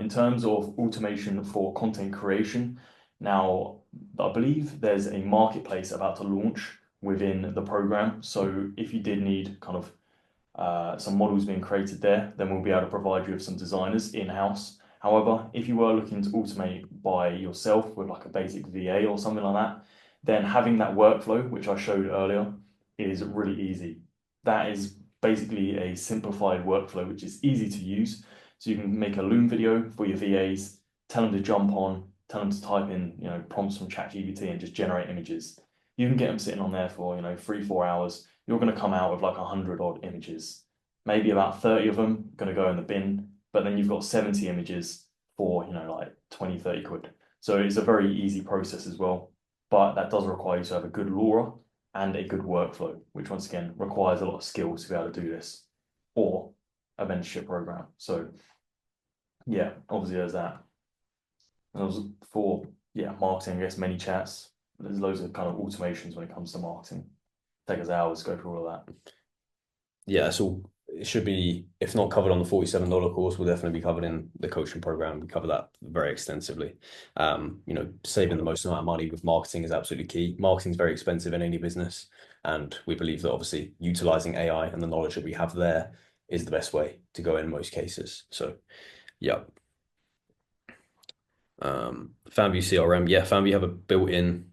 In terms of automation for content creation, now I believe there's a marketplace about to launch within the program. So if you did need kind of some models being created there, then we'll be able to provide you with some designers in-house. However, if you were looking to automate by yourself with like a basic VA or something like that, then having that workflow, which I showed earlier, is really easy. That is basically a simplified workflow, which is easy to use. So you can make a Loom video for your VAs, tell them to jump on, tell them to type in, prompts from ChatGPT and just generate images. You can get them sitting on there for, 3-4 hours. You're going to come out with like 100 odd images. Maybe about 30 of them going to go in the bin, but then you've got 70 images for, like 20, 30 quid. So it's a very easy process as well, but that does require you to have a good Lura and a good workflow, which once again requires a lot of skill to be able to do this. Or a mentorship program. So yeah, obviously there's that. And it was for marketing, I guess many chats. There's loads of kind of automations when it comes to marketing. Take us hours to go through all of that. Yeah, so it should be, if not covered on the $47 course, will definitely be covered in the coaching program. We cover that very extensively. Saving the most amount of money with marketing is absolutely key. Marketing is very expensive in any business, and we believe that obviously utilizing AI and the knowledge that we have there is the best way to go in most cases. So, yeah. FanView CRM, yeah, FanView have a built-in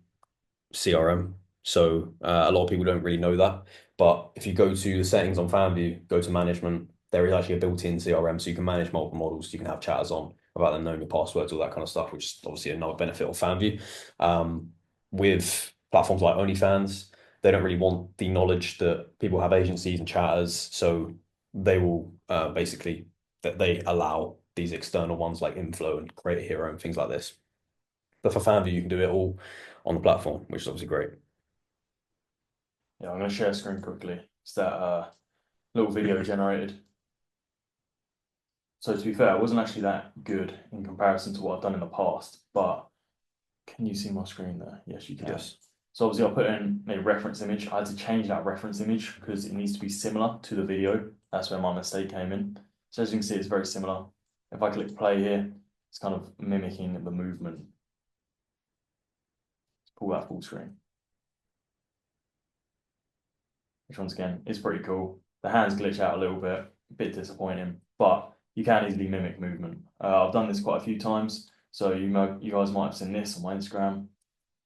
CRM. So a lot of people don't really know that. But if you go to the settings on FanView, go to management, there is actually a built-in CRM. So you can manage multiple models. You can have chatters on about them knowing your passwords, all that kind of stuff, which is obviously another benefit of FanView. With platforms like OnlyFans, they don't really want the knowledge that people have agencies and chatters. So they will basically that they allow these external ones like Inflow and Create a Hero and things like this. But for FanView, you can do it all on the platform, which is obviously great. Yeah, I'm going to share a screen quickly. It's that little video generated. So to be fair, it wasn't actually that good in comparison to what I've done in the past, but can you see my screen there? Yes, you can. Yes. So obviously I put in a reference image. I had to change that reference image because it needs to be similar to the video. That's where my mistake came in. So as you can see, it's very similar. If I click play here, it's kind of mimicking the movement. Let's pull that full screen. Which once again is pretty cool. The hands glitch out a little bit, a bit disappointing, but you can easily mimic movement. I've done this quite a few times. So you guys might have seen this on my Instagram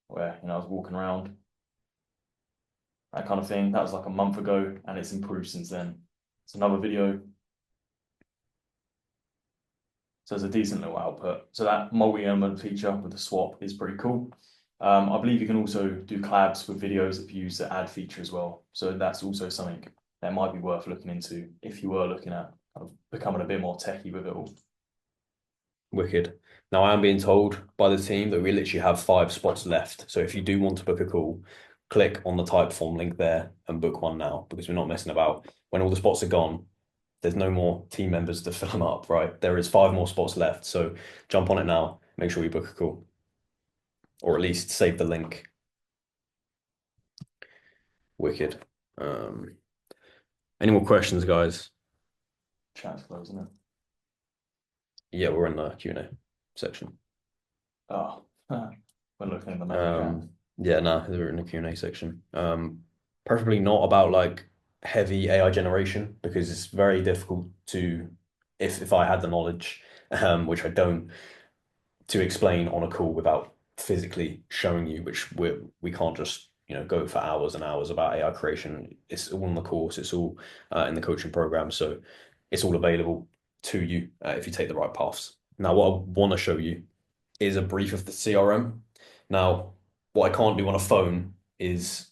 where I was walking around, that kind of thing. That was like a month ago, and it's improved since then. It's another video. So it's a decent little output. So that multi-element feature with the swap is pretty cool. I believe you can also do collabs with videos if you use the add feature as well. So that's also something that might be worth looking into if you were looking at kind of becoming a bit more techie with it all. Wicked. Now I am being told by the team that we literally have 5 spots left. So if you do want to book a call, click on the type form link there and book one now because we're not messing about. When all the spots are gone, there's no more team members to fill them up, right? There is 5 more spots left. So jump on it now. Make sure you book a call or at least save the link. Wicked. Any more questions, guys? Chat's closing it. Yeah, we're in the Q&A section. Oh, we're looking at the main chat. Yeah, no, they're in the Q&A section. Preferably not about like heavy AI generation because it's very difficult to, if I had the knowledge, which I don't, to explain on a call without physically showing you, which we can't just go for hours and hours about AI creation. It's all in the course. It's all in the coaching program, so it's all available to you if you take the right paths. Now, what I want to show you is a brief of the CRM. Now, what I can't do on a phone is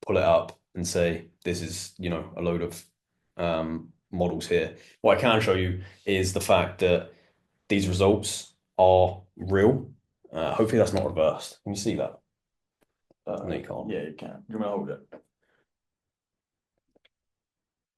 pull it up and say, this is, a load of models here. What I can show you is the fact that these results are real. Hopefully that's not reversed. Can you see that? No, you can't. Yeah, you can. You're gonna hold it.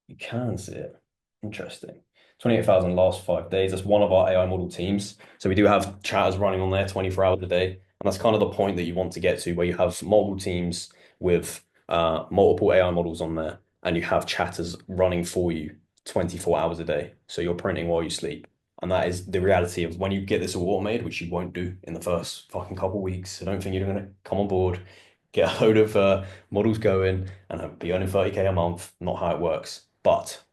You can see it. Interesting. 28,000 last 5 days. That's one of our AI model teams. So we do have chatters running on there 24 hours a day. And that's kind of the point that you want to get to, where you have multiple teams with multiple AI models on there, and you have chatters running for you 24 hours a day. So you're printing while you sleep. And that is the reality of when you get this all automated, which you won't do in the first fucking couple of weeks. I don't think you're going to come on board, get a load of models going, and be earning 30K a month. Not how it works. But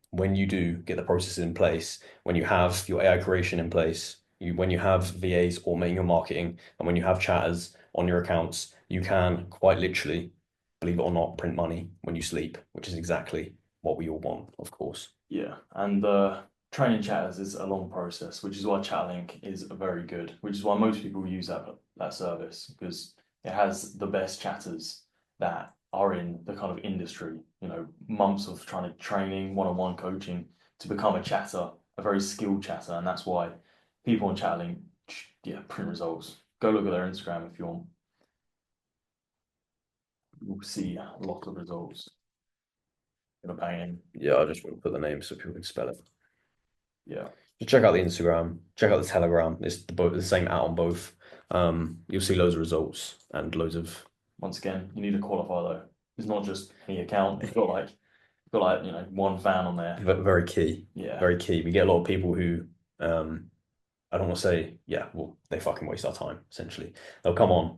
when you do get the processes in place, when you have your AI creation in place, when you have VAs automating your marketing, and when you have chatters on your accounts, you can quite literally, believe it or not, print money when you sleep, which is exactly what we all want, of course. Yeah, and training chatters is a long process, which is why Chatlink is very good, which is why most people use that service because it has the best chatters that are in the kind of industry. Months of trying to training, one-on-one coaching to become a chatter, a very skilled chatter, and that's why people on Chatlink, print results. Go look at their Instagram if you want. You'll see a lot of results. Gonna bang in. Yeah, I just want to put the name so people can spell it. Yeah. Just check out the Instagram, check out the Telegram. It's the same out on both. You'll see loads of results and loads of Once again, you need to qualify though. It's not just any account. You've got like, one fan on there. very key, Yeah. very key. We get a lot of people who, I don't want to say, yeah, well, they fucking waste our time, essentially. They'll come on,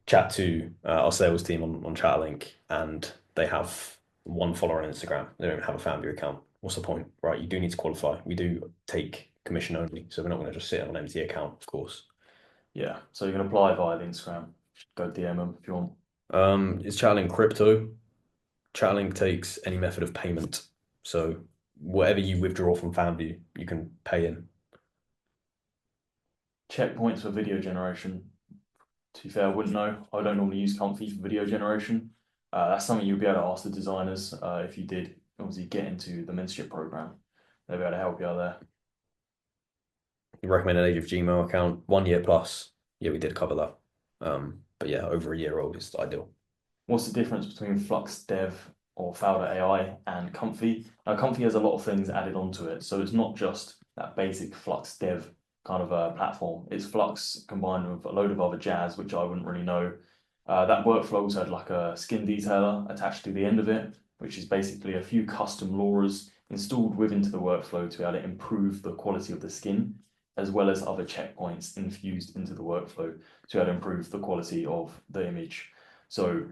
chat to our sales team on Chatlink, and they have one follower on Instagram. They don't have a family account. What's the point, right? You do need to qualify. We do take commission only, so we're not going to just sit on an empty account, of course. Yeah. So you can apply via the Instagram. Go DM them if you want. Is Chatlink crypto? Chatlink takes any method of payment, so whatever you withdraw from FanView, you can pay in. Checkpoints for video generation. To be fair, I wouldn't know. I don't normally use Comfy for video generation. That's something you'll be able to ask the designers if you did obviously get into the mentorship program. They'll be able to help you out there. The recommended age of Gmail account, 1 year plus. Yeah, we did cover that. But yeah, over a year old is ideal. What's the difference between Flux Dev or Founder AI and Comfy? Now, Comfy has a lot of things added onto it, so it's not just that basic Flux Dev kind of a platform. It's Flux combined with a load of other jazz, which I wouldn't really know. That workflow also had like a skin detailer attached to the end of it, which is basically a few custom Luras installed within the workflow to be able to improve the quality of the skin, as well as other checkpoints infused into the workflow to be able to improve the quality of the image. So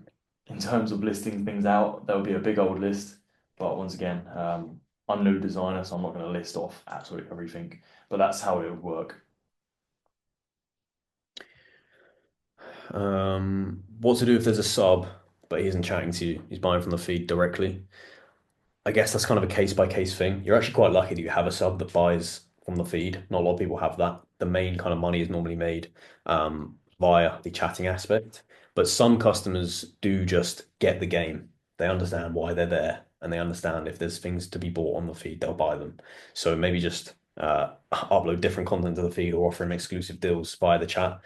in terms of listing things out, there would be a big old list. But once again, I'm no designer, so I'm not going to list off absolutely everything. But that's how it would work. What to do if there's a sub, but he isn't chatting to you? He's buying from the feed directly. I guess that's kind of a case by case thing. You're actually quite lucky that you have a sub that buys from the feed. Not a lot of people have that. The main kind of money is normally made via the chatting aspect. But some customers do just get the game. They understand why they're there and they understand if there's things to be bought on the feed, they'll buy them. So maybe just upload different content to the feed or offer him exclusive deals via the chat.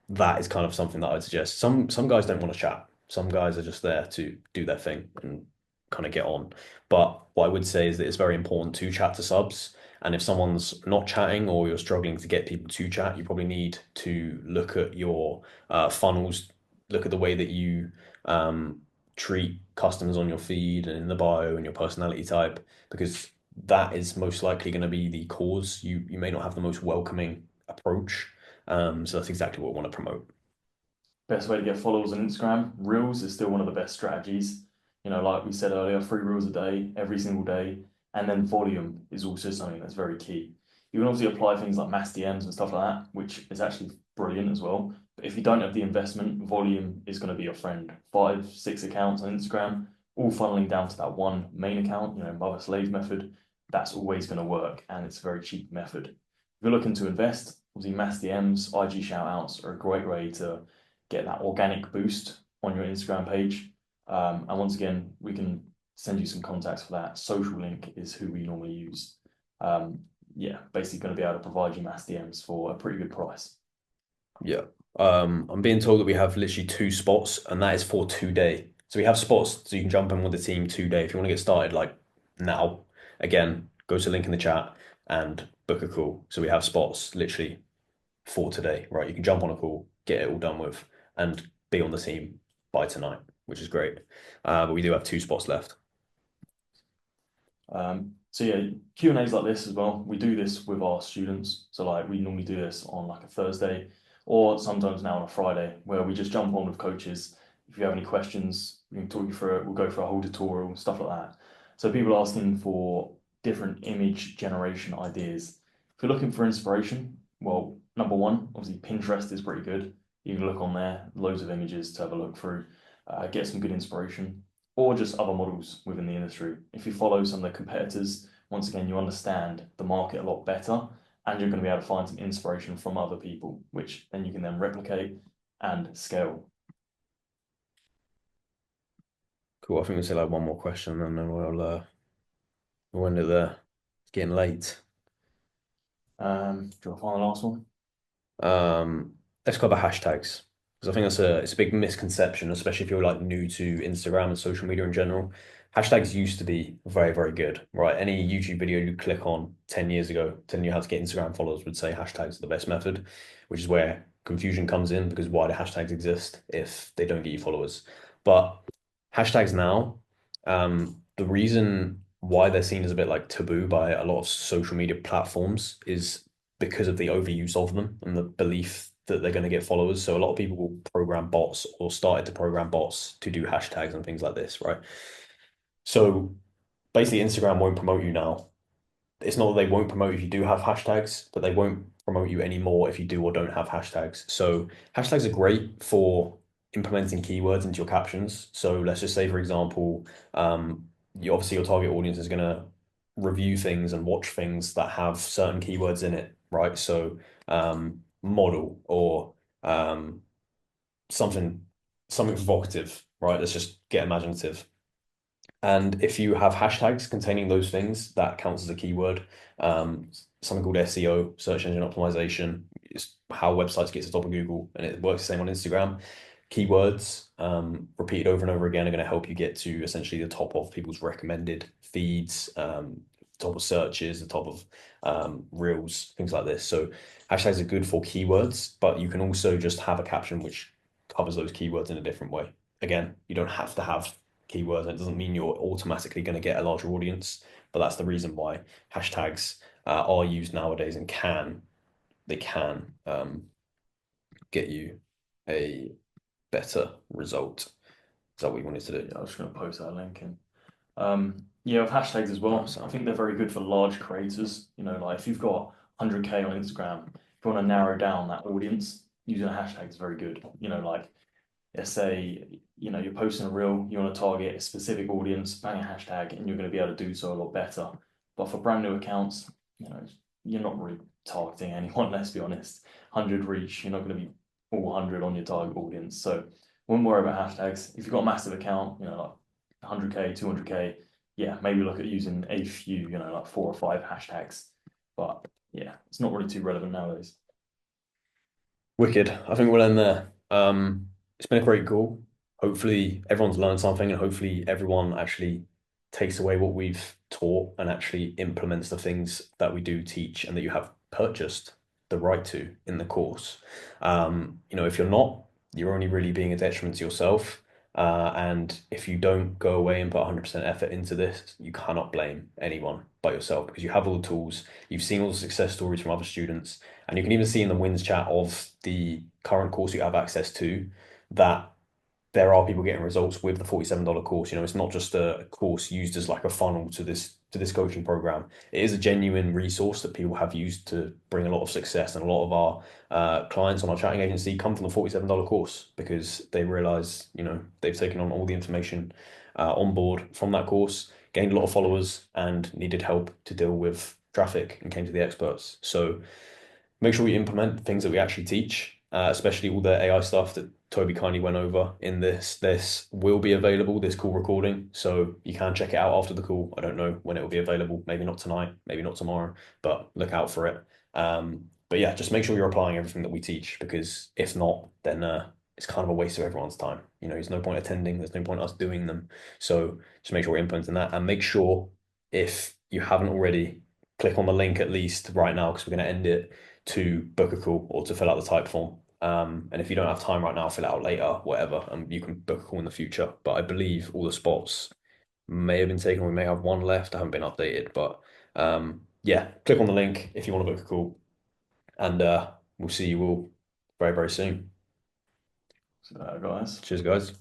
That is kind of something that I'd suggest. Some guys don't want to chat. Some guys are just there to do their thing and kind of get on. But what I would say is that it's very important to chat to subs. And if someone's not chatting or you're struggling to get people to chat, you probably need to look at your funnels, look at the way that you treat customers on your feed and in the bio and your personality type, because that is most likely going to be the cause. You may not have the most welcoming approach. So that's exactly what we want to promote. Best way to get followers on Instagram, Reels is still one of the best strategies. Like we said earlier, 3 Reels a day, every single day. And then volume is also something that's very key. You can obviously apply things like mass DMs and stuff like that, which is actually brilliant as well. But if you don't have the investment, volume is going to be your friend. 5, 6 accounts on Instagram, all funneling down to that one main account, mother slave method. That's always going to work, and it's a very cheap method. If you're looking to invest, obviously mass DMs, IG shout outs are a great way to get that organic boost on your Instagram page. And once again, we can send you some contacts for that. Social Link is who we normally use. Yeah, basically going to be able to provide you mass DMs for a pretty good price. Yeah. I'm being told that we have literally 2 spots, and that is for 2 day. So we have spots so you can jump in with the team 2 day. If you want to get started like now, again, go to the link in the chat and book a call. So we have spots literally for today, right? You can jump on a call, get it all done with, and be on the team by tonight, which is great. But we do have 2 spots left. So yeah, Q&As like this as well. We do this with our students. So like we normally do this on like a Thursday or sometimes now on a Friday where we just jump on with coaches. If you have any questions, we can talk you through it. We'll go for a whole tutorial, stuff like that. So people asking for different image generation ideas. If you're looking for inspiration, well, number one, obviously Pinterest is pretty good. You can look on there, loads of images to have a look through, get some good inspiration or just other models within the industry. If you follow some of the competitors, once again, you understand the market a lot better and you're going to be able to find some inspiration from other people, which then you can then replicate and scale. Cool. I think we'll say like one more question and then we'll end it there. It's getting late. Do you want to find the last one? Let's cover hashtags because I think it's a big misconception, especially if you're like new to Instagram and social media in general. hashtags used to be very, very good, right? Any YouTube video you click on 10 years ago telling you how to get Instagram followers would say hashtags are the best method, which is where confusion comes in because why do hashtags exist if they don't get you followers? But hashtags now, the reason why they're seen as a bit like taboo by a lot of social media platforms is because of the overuse of them and the belief that they're going to get followers. So a lot of people will program bots or started to program bots to do hashtags and things like this, right? So basically, Instagram won't promote you now. It's not that they won't promote if you do have hashtags, but they won't promote you anymore if you do or don't have hashtags. So hashtags are great for implementing keywords into your captions. So let's just say, for example, you obviously your target audience is going to review things and watch things that have certain keywords in it, right? So model or something something provocative, right? Let's just get imaginative. And if you have hashtags containing those things, that counts as a keyword. Um, Something called SEO, search engine optimization, is how websites get to the top of Google, and it works the same on Instagram. Keywords, repeated over and over again, are going to help you get to essentially the top of people's recommended feeds, top of searches, the top of reels, things like this. So hashtags are good for keywords, but you can also just have a caption which covers those keywords in a different way. Again, you don't have to have keywords. It doesn't mean you're automatically going to get a larger audience, but that's the reason why hashtags are used nowadays and can get you a better result. Is that what you wanted to do? Yeah, I was just going to post that link in. Yeah, with hashtags as Oh, well. I Sam. think they're very good for large creators. You know, like if you've got 100K on Instagram, if you want to narrow down that audience, using a hashtag is very good. You know, like let's say, you know, you're posting a reel, you want to target a specific audience, bang a hashtag, and you're going to be able to do so a lot better. But for brand new accounts, you know, you're not really targeting anyone, let's be honest. 100 reach, you're not going to be all 100 on your target audience. So wouldn't worry about hashtags. If you've got a massive account, you know, like 100K, 200K, yeah, maybe look at using a few, you know, like 4 or 5 hashtags. But yeah, it's not really too relevant nowadays. Wicked. I think we'll end there. It's been a great call. Hopefully, everyone's learned something, and hopefully, everyone actually takes away what we've taught and actually implements the things that we do teach and that you have purchased the right to in the course. If you're not, you're only really being a detriment to yourself. And if you don't go away and put 100% effort into this, you cannot blame anyone but yourself because you have all the tools. You've seen all the success stories from other students. And you can even see in the wins chat of the current course you have access to that there are people getting results with the $47 course. It's not just a course used as like a funnel to this coaching program. It is a genuine resource that people have used to bring a lot of success. And a lot of our clients on our chatting agency come from the $47 course because they realize, they've taken on all the information on board from that course, gained a lot of followers, and needed help to deal with traffic and came to the experts. So make sure we implement things that we actually teach, especially all the AI stuff that Toby kindly went over in this. This will be available, this call recording, so you can check it out after the call. I don't know when it will be available, maybe not tonight, maybe not tomorrow, but look out for it. But yeah, just make sure you're applying everything that we teach because if not, then it's kind of a waste of everyone's time. There's no point attending, there's no point us doing them. So just make sure we're implementing that and make sure if you haven't already, click on the link at least right now because we're going to end it to book a call or to fill out the type form. And if you don't have time right now, fill it out later, whatever, and you can book a call in the future. But I believe all the spots may have been taken. We may have one left. I haven't been updated, but yeah, click on the link if you want to book a call, and we'll see you all very, very soon. So, guys. Cheers, guys.